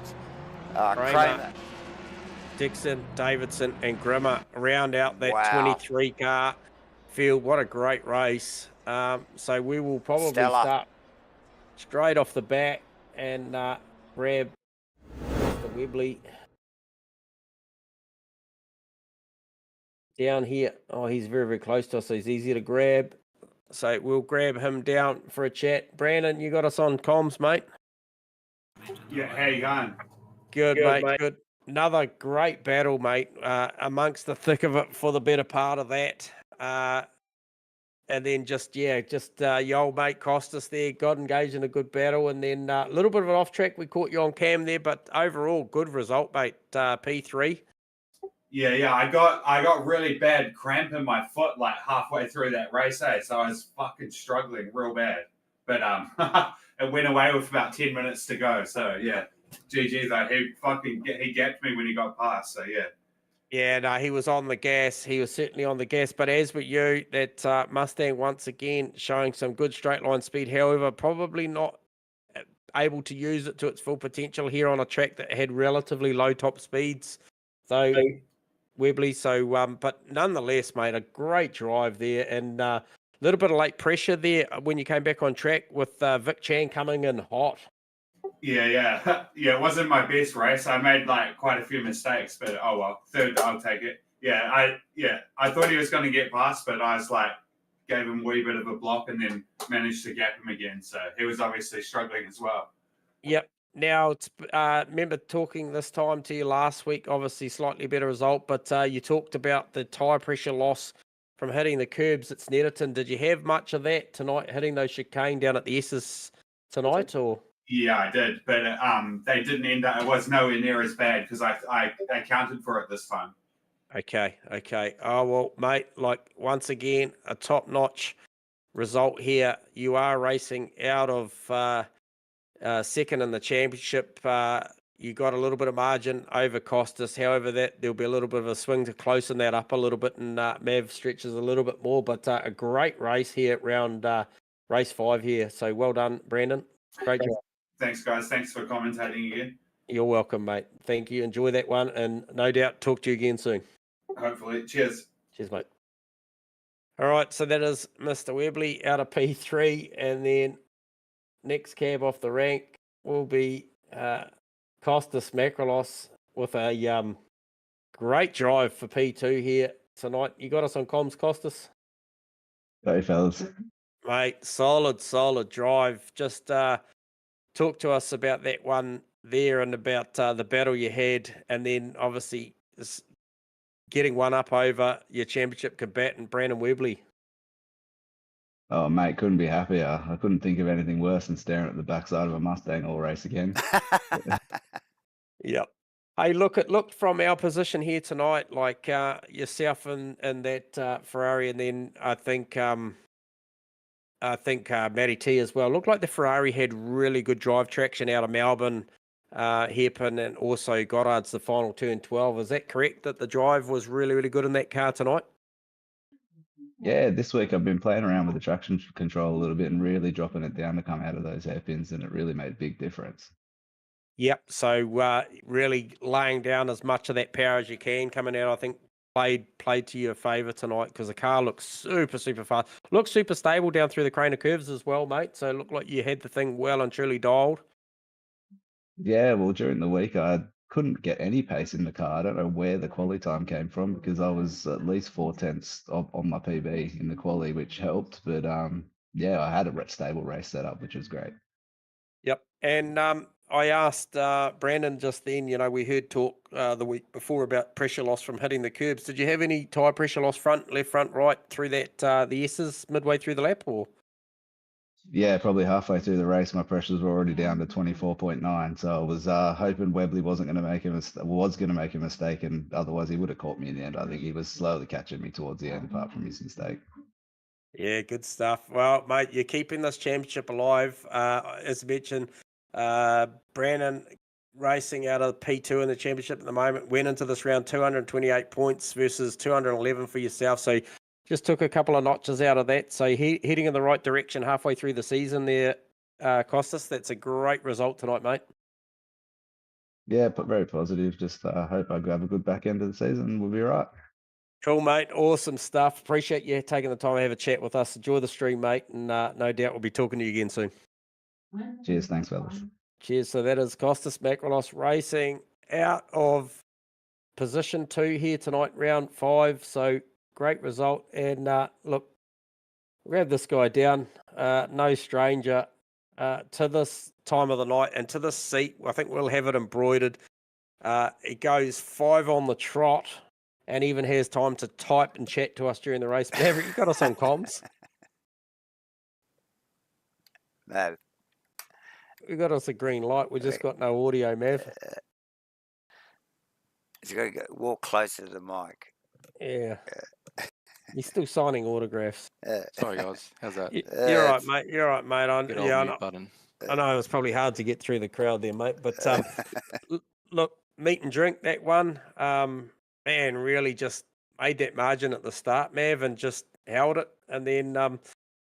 Kramer, Dixon, Davidson, and Grimmer round out that 23 car field. What a great race. So we will probably start straight off the bat and grab Mr. Webley down here. Oh, he's very, very close to us, so he's easy to grab. So we'll grab him down for a chat. Brandon, you got us on comms, mate? Yeah, how you going? Good, mate. Good. Another great battle, mate, amongst the thick of it for the better part of that. And then your old mate Costas there got engaged in a good battle, and then a little bit of an off track. We caught you on cam there, but overall good result, mate. P3. Yeah. I got really bad cramp in my foot like halfway through that race, so I was fucking struggling real bad. But it went away with about 10 minutes to go. So yeah, GG though. He gapped me when he got past. So yeah. Yeah, no, he was on the gas. He was certainly on the gas. But as with you, that Mustang once again showing some good straight line speed. However, probably not able to use it to its full potential here on a track that had relatively low top speeds. So Webley. But nonetheless, mate, a great drive there, and a little bit of late pressure there when you came back on track with Vic Chan coming in hot. Yeah. It wasn't my best race. I made like quite a few mistakes, but oh well. Third, I'll take it. I thought he was going to get past, but I was like, gave him a wee bit of a block and then managed to gap him again. So he was obviously struggling as well. Yep. Now, it's remember talking this time to you last week, obviously slightly better result, but you talked about the tyre pressure loss from hitting the curbs at Snetterton. Did you have much of that tonight, hitting those chicane down at the S's tonight, or? Yeah, I did, but they didn't end up. It was nowhere near as bad because I accounted for it this time. Okay. Oh well, mate. Like once again, a top-notch result here. You are racing out of second in the championship. You got a little bit of margin over Costas. However, there'll be a little bit of a swing to closing that up a little bit, and Mav stretches a little bit more. But a great race here around race 5 here. So well done, Brandon. Great job. Thanks, guys. Thanks for commentating again. You're welcome, mate. Thank you. Enjoy that one, and no doubt talk to you again soon. Hopefully. Cheers. Cheers, mate. All right, so that is Mr. Webley out of P3, and then next cab off the rank will be Costas Macrolos with a great drive for P2 here tonight. You got us on comms, Costas? Hey, fellas. Mate, solid drive. Just talk to us about that one there and about the battle you had, and then obviously getting one up over your championship combatant, Brandon Webley. Oh, mate, couldn't be happier. I couldn't think of anything worse than staring at the backside of a Mustang all race again. Yep. Hey, look, it looked from our position here tonight, like yourself and that Ferrari, and then I think Matty T as well. Looked like the Ferrari had really good drive traction out of Melbourne hairpin, and also Goddard's the final turn 12. Is that correct, that the drive was really, really good in that car tonight? Yeah, this week I've been playing around with the traction control a little bit and really dropping it down to come out of those hairpins, and it really made a big difference. Yep. So really laying down as much of that power as you can coming out, I think played to your favour tonight, because the car looks super, super fast. Looks super stable down through the crane of curves as well, mate. So it looked like you had the thing well and truly dialed. Yeah, well, during the week I couldn't get any pace in the car. I don't know where the quali time came from, because I was at least 4/10 on my PB in the quali, which helped. But yeah, I had a stable race set up, which was great. Yep. And I asked Brandon just then, we heard talk the week before about pressure loss from hitting the curbs. Did you have any tyre pressure loss front, left, front, right through that the S's midway through the lap, or? Yeah, probably halfway through the race, my pressures were already down to 24.9. So I was hoping Webley was going to make a mistake, and otherwise he would have caught me in the end. I think he was slowly catching me towards the end, apart from his mistake. Yeah, good stuff. Well, mate, you're keeping this championship alive. As mentioned, Brandon racing out of P2 in the championship at the moment, went into this round 228 points versus 211 for yourself. So just took a couple of notches out of that. So heading in the right direction halfway through the season there, Costas. That's a great result tonight, mate. Yeah, but very positive. Just hope I have a good back end of the season. We'll be all right. Cool, mate. Awesome stuff. Appreciate you taking the time to have a chat with us. Enjoy the stream, mate. And no doubt we'll be talking to you again soon. Cheers. Thanks, fellas. Cheers. So that is Costas Makrolos racing out of position 2 here tonight, round 5. So great result. And look, we'll have this guy down. No stranger to this time of the night and to this seat. I think we'll have it embroidered. He goes 5 on the trot, and even has time to type and chat to us during the race. Maverick, you got us on comms? No. We got us a green light. We just got no audio, Mav. He's got to walk closer to the mic. Yeah. He's still signing autographs. Sorry, guys. How's that? You're right, mate. You're right, mate. Good old mute button. I know it was probably hard to get through the crowd there, mate. But look, meat and drink, that one. Man, really just made that margin at the start, Mav, and just held it. And then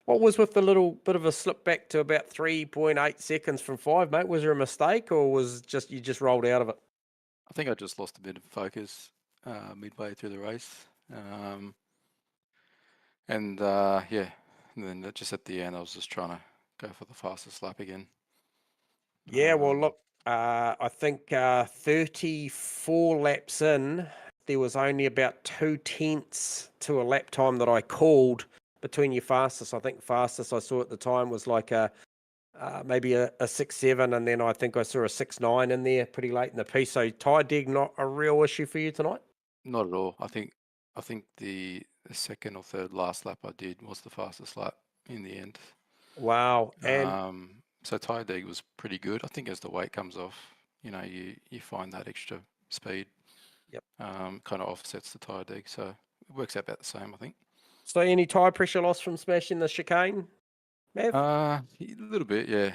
what was with the little bit of a slip back to about 3.8 seconds from 5, mate? Was there a mistake, or was you just rolled out of it? I think I just lost a bit of focus midway through the race. And then just at the end, I was just trying to go for the fastest lap again. Yeah, well, look, I think 34 laps in, there was only about 0.2 to a lap time that I called between your fastest. I think the fastest I saw at the time was like maybe a 6.7, and then I think I saw a 6.9 in there pretty late in the piece. So tyre dig not a real issue for you tonight? Not at all. I think the second or third last lap I did was the fastest lap in the end. Wow. And so tyre dig was pretty good. I think as the weight comes off, you find that extra speed. Yep. Kind of offsets the tyre dig, so it works out about the same, I think. So any tyre pressure loss from smashing the chicane, Mav? A little bit, yeah.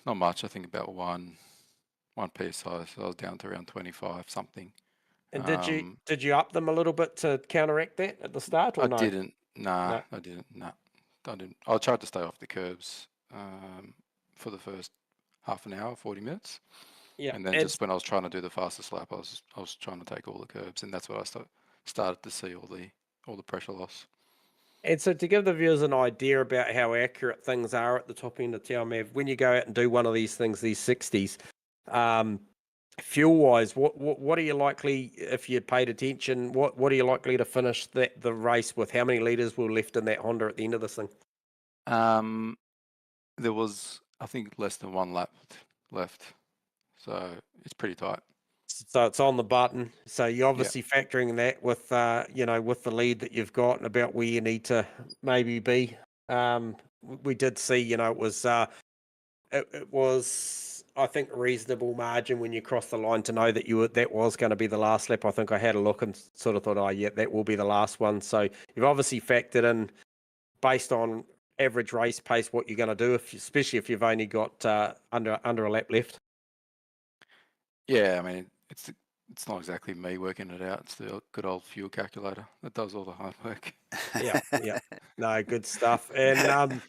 Not much. I think about one PSI. So I was down to around 25 something. And did you up them a little bit to counteract that at the start, or no? I didn't. Nah, I didn't. Nah, I didn't. I tried to stay off the curbs for the first half an hour, 40 minutes. Yeah. And then just when I was trying to do the fastest lap, I was trying to take all the curbs, and that's what I started to see all the pressure loss. And so to give the viewers an idea about how accurate things are at the top end of town, Mav, when you go out and do one of these things, these 60s, fuel-wise, what are you likely, if you paid attention, what are you likely to finish the race with? How many litres were left in that Honda at the end of this thing? There was, I think, less than 1 lap left, so it's pretty tight. So it's on the button. So you're obviously factoring that with with the lead that you've got and about where you need to maybe be. We did see, it was I think a reasonable margin when you crossed the line to know that that was going to be the last lap. I think I had a look and sort of thought, oh yeah, that will be the last one. So you've obviously factored in based on average race pace what you're going to do, especially if you've only got under a lap left. Yeah, I mean, it's not exactly me working it out. It's the good old fuel calculator that does all the hard work. Yeah. No, good stuff. And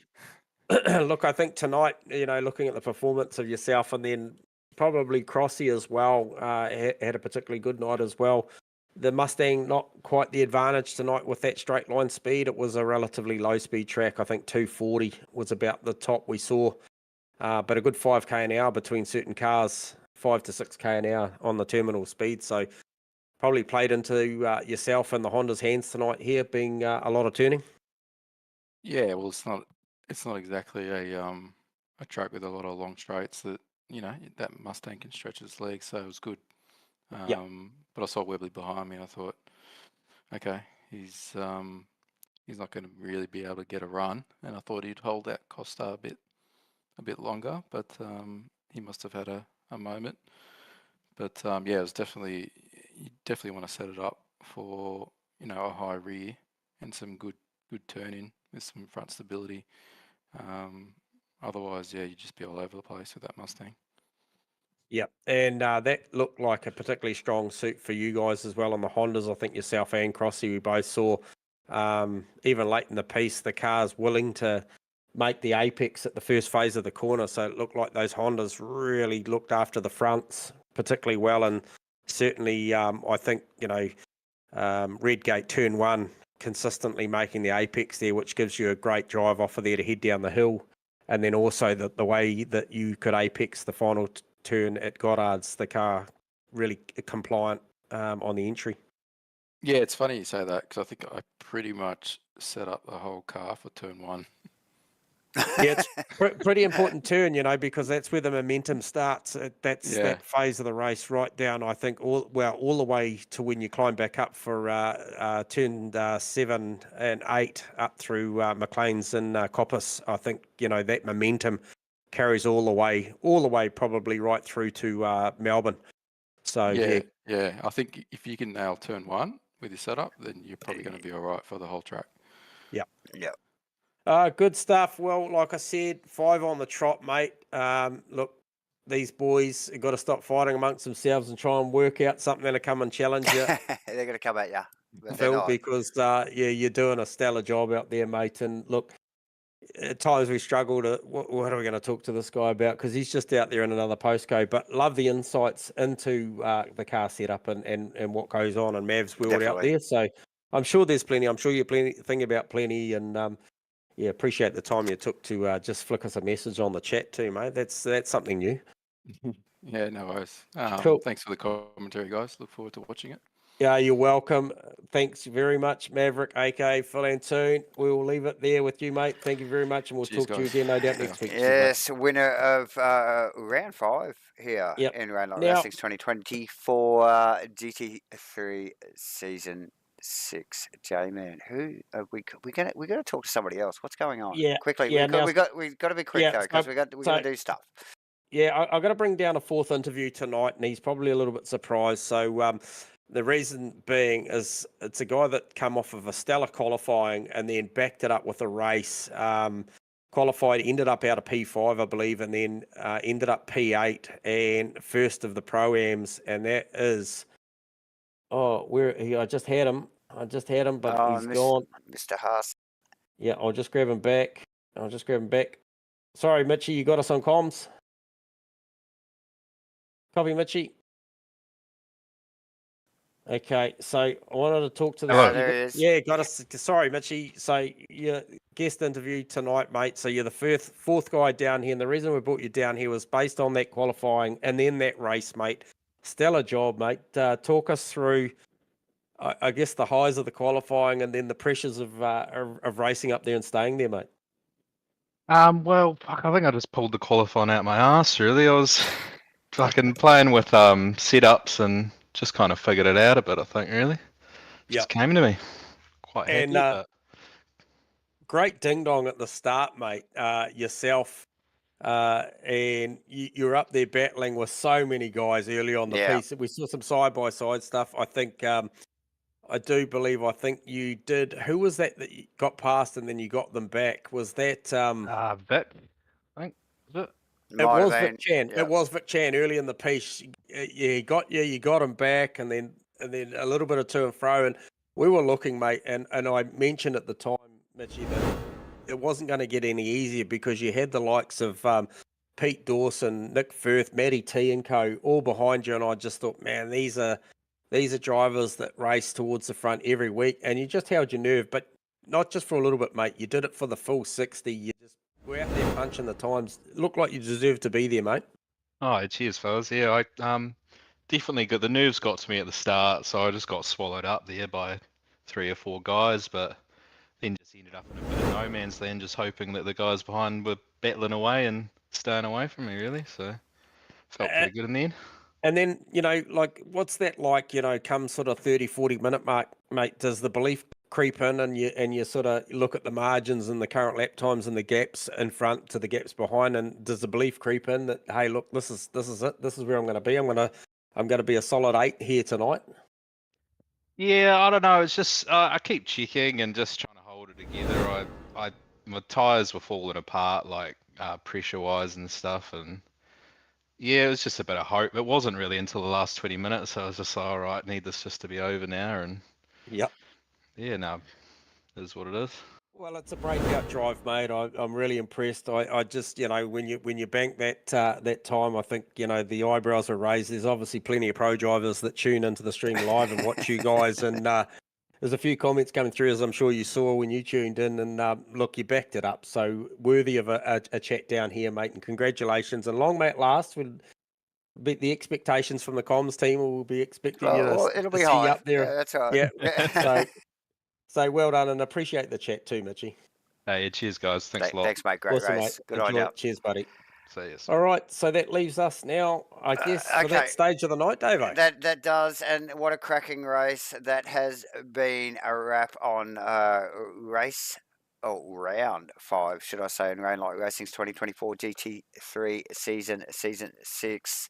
look, I think tonight, looking at the performance of yourself, and then probably Crossy as well, had a particularly good night as well. The Mustang, not quite the advantage tonight with that straight line speed. It was a relatively low speed track. I think 240 was about the top we saw, but a good 5k an hour between certain cars, 5 to 6k an hour on the terminal speed. So probably played into yourself and the Honda's hands tonight here, being a lot of turning. Yeah, well, it's not exactly a track with a lot of long straights that that Mustang can stretch its legs, so it was good. But I saw Webley behind me, and I thought, okay, he's not going to really be able to get a run, and I thought he'd hold that Costa a bit longer, but he must have had a moment. But yeah, it was definitely, you definitely want to set it up for a high rear and some good turning with some front stability. Otherwise, yeah, you'd just be all over the place with that Mustang. Yep, and that looked like a particularly strong suit for you guys as well on the Hondas. I think yourself and Crossy, we both saw, even late in the piece, the cars willing to make the apex at the first phase of the corner. So it looked like those Hondas really looked after the fronts particularly well. And certainly, I think, Redgate turn 1 consistently making the apex there, which gives you a great drive off of there to head down the hill. And then also the way that you could apex the final turn at Goddard's, the car really compliant on the entry. Yeah, it's funny you say that, because I think I pretty much set up the whole car for turn 1. Yeah, it's pretty important turn, because that's where the momentum starts. That's that phase of the race right down, I think, all the way to when you climb back up for turn 7 and 8 up through McLean's and Coppice. I think, that momentum carries all the way probably right through to Melbourne. So yeah, I think if you can nail turn 1 with your setup, then you're probably going to be all right for the whole track. Yeah. Good stuff. Well, like I said, 5 on the trot, mate. Look, these boys have got to stop fighting amongst themselves and try and work out something to come and challenge you. They're going to come at you, Phil, because you're doing a stellar job out there, mate. And look, at times we struggle to, what are we going to talk to this guy about? Because he's just out there in another postcode. But love the insights into the car setup and what goes on in Mav's world out there. So I'm sure there's plenty. I'm sure you're thinking about plenty. And yeah, appreciate the time you took to just flick us a message on the chat too, mate. That's something new. Yeah, no worries. Cool. Thanks for the commentary, guys. Look forward to watching it. Yeah, you're welcome. Thanks very much, Maverick, aka Phil Antoon. We will leave it there with you, mate. Thank you very much, and we'll talk to you again, no doubt, next week. Yes, winner of round 5 here in Round Racing's 2020 for GT3 Season 6. J-Man, who are we got to talk to somebody else. What's going on? Yeah, quickly. Yeah, we've got to be quick though, because we got to do stuff. Yeah, I've got to bring down a 4th interview tonight, and he's probably a little bit surprised. So the reason being is it's a guy that come off of a stellar qualifying and then backed it up with a race. Qualified, ended up out of P5, I believe, and then ended up P8 and first of the Pro-Ams, and that is I just had him, but he's gone. Mr. Haas. Yeah, I'll just grab him back. Sorry, Mitchy, you got us on comms? Copy, Mitchy. Okay, so I wanted to talk to the... there he is. Yeah, got us. Sorry, Mitchy. So your guest interview tonight, mate. So you're the fourth guy down here, and the reason we brought you down here was based on that qualifying and then that race, mate. Stellar job, mate. Talk us through, I guess, the highs of the qualifying and then the pressures of racing up there and staying there, mate. Well, I think I just pulled the qualifying out my ass, really. I was fucking playing with setups and just kind of figured it out a bit, I think, really. Just came to me. Quite happy with that. Great ding-dong at the start, mate, yourself. And you're up there battling with so many guys early on the piece. We saw some side-by-side stuff. I think... I think you did. Who was that you got past and then you got them back? Was that Vic, I think, was it? was Vic Chan. Yep. It was Vic Chan early in the piece. You got him back, and then a little bit of to and fro, and we were looking, mate. And I mentioned at the time, Mitchie, that it wasn't going to get any easier because you had the likes of Pete Dawson, Nick Firth, Matty T and co all behind you, and I just thought, man, these are drivers that race towards the front every week, and you just held your nerve, but not just for a little bit, mate. You did it for the full 60. You just were out there punching the times. It looked like you deserved to be there, mate. Oh, cheers, fellas. Yeah, I definitely got the nerves got to me at the start, so I just got swallowed up there by 3 or 4 guys, but then just ended up in a bit of no man's land, just hoping that the guys behind were battling away and staying away from me, really. So felt pretty good in the end. And then, like, what's that like, come sort of 30, 40 minute mark, mate, does the belief creep in and you sort of look at the margins and the current lap times and the gaps in front to the gaps behind, and does the belief creep in that, hey, look, this is it. This is where I'm going to be. I'm going to be a solid 8 here tonight. Yeah, I don't know. It's just I keep checking and just trying to hold it together. My tires were falling apart, like pressure wise and stuff, and yeah, it was just a bit of hope. It wasn't really until the last 20 minutes. So I was just like, all right, need this just to be over now. And yep. Yeah, no, it is what it is. Well, it's a breakout drive, mate. I'm really impressed. I just, when you bank that time, I think, the eyebrows are raised. There's obviously plenty of pro drivers that tune into the stream live and watch you guys. And there's a few comments coming through, as I'm sure you saw when you tuned in. And look, you backed it up. So worthy of a chat down here, mate. And congratulations. And long may it last. Be the expectations from the comms team. Will be expecting you to be see high. You up there. Yeah, that's right. Yeah. So well done, and appreciate the chat too, Mitchie. Hey, cheers, guys. Thanks a lot. Thanks, mate. Great awesome, race. Mate. Good on you. Cheers, buddy. See you. All right, so that leaves us now, I guess, for that stage of the night, Davo. That does, and what a cracking race. That has been a wrap on round 5, should I say, in Rainlight Racing's 2024 GT3 season 6.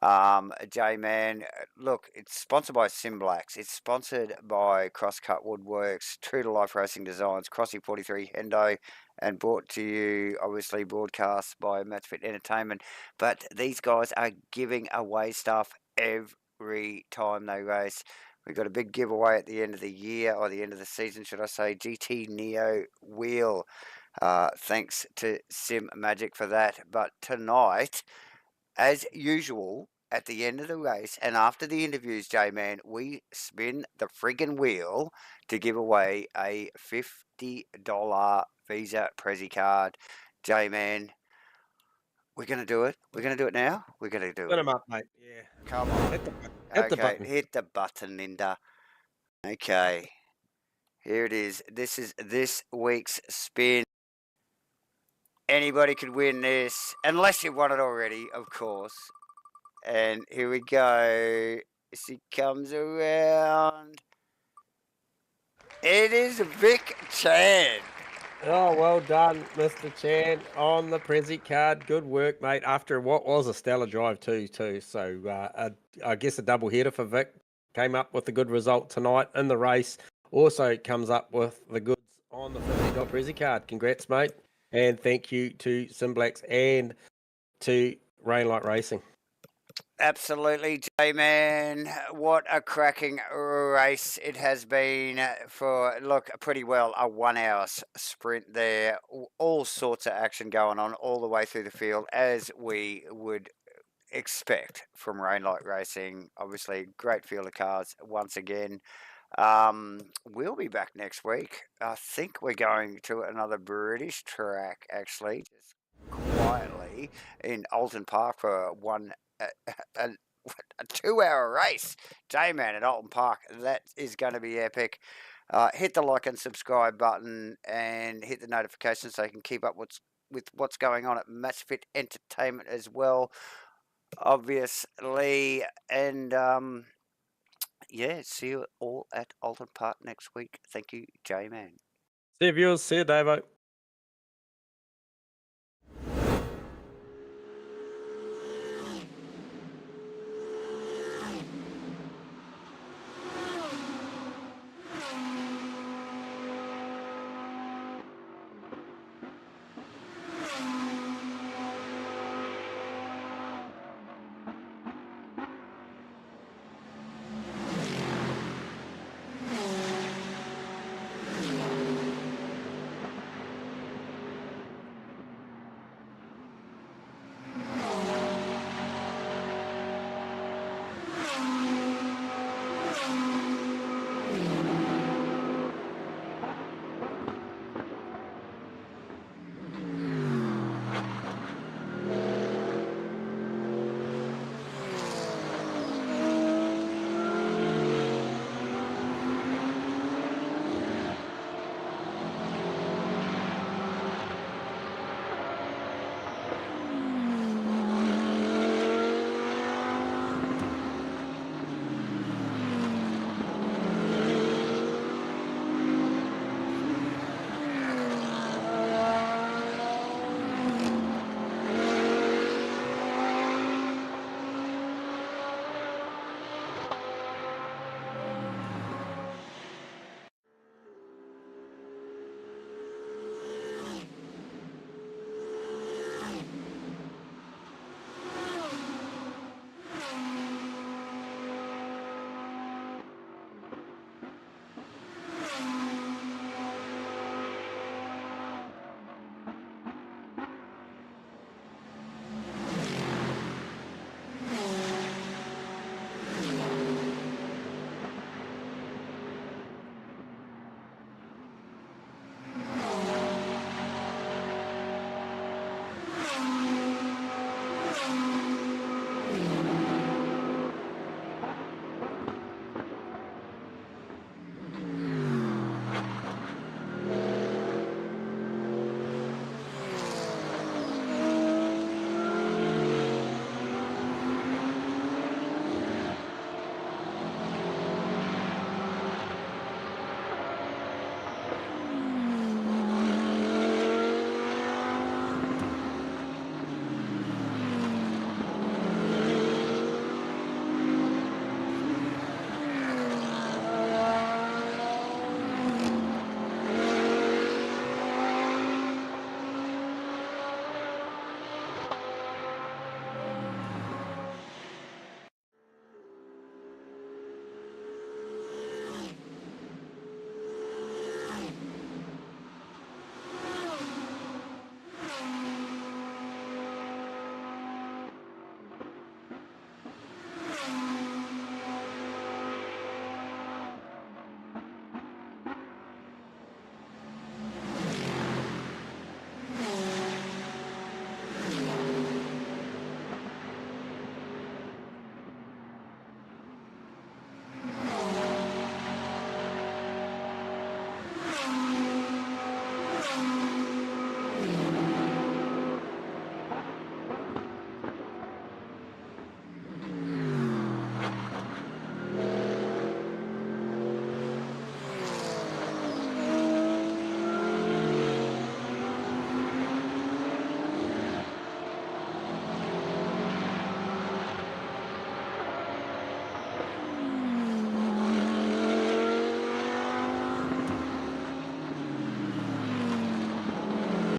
J-Man, look, it's sponsored by Simblacks. It's sponsored by Crosscut Woodworks, True to Life Racing Designs, Crossy 43 Hendo, and brought to you, obviously, broadcast by Matchfit Entertainment. But these guys are giving away stuff every time they race. We've got a big giveaway at the end of the year, or the end of the season, should I say, GT Neo wheel. Thanks to Sim Magic for that. But tonight, as usual, at the end of the race and after the interviews, J-Man, we spin the friggin' wheel to give away a $50 Visa Prezi card. J-Man, we're going to do it. We're going to do it now. We're going to do it. Put them up, mate. Yeah. Come on. Hit the button. Hit the button, Linda. Okay. Here it is. This is this week's spin. Anybody could win this, unless you've won it already, of course. And here we go. She comes around. It is Vic Chan. Oh, well done, Mr. Chan, on the Prezi card. Good work, mate, after what was a stellar drive too. So I guess a double header for Vic. Came up with a good result tonight in the race. Also comes up with the goods on the $50 Prezi card. Congrats, mate. And thank you to Simblacks and to Rainlight Racing. Absolutely, J-Man. What a cracking race it has been for, look, pretty well a 1 hour sprint there. All sorts of action going on all the way through the field, as we would expect from Rainlight Racing. Obviously, great field of cars once again. We'll be back next week. I think we're going to another British track, actually, just quietly in Alton Park for a 2 hour race. J-Man at Alton Park. That is going to be epic. Hit the like and subscribe button and hit the notification so you can keep up with what's going on at Matchfit Entertainment as well, obviously. And yeah, see you all at Alton Park next week. Thank you, J-Man. See you, viewers. See you, Davo.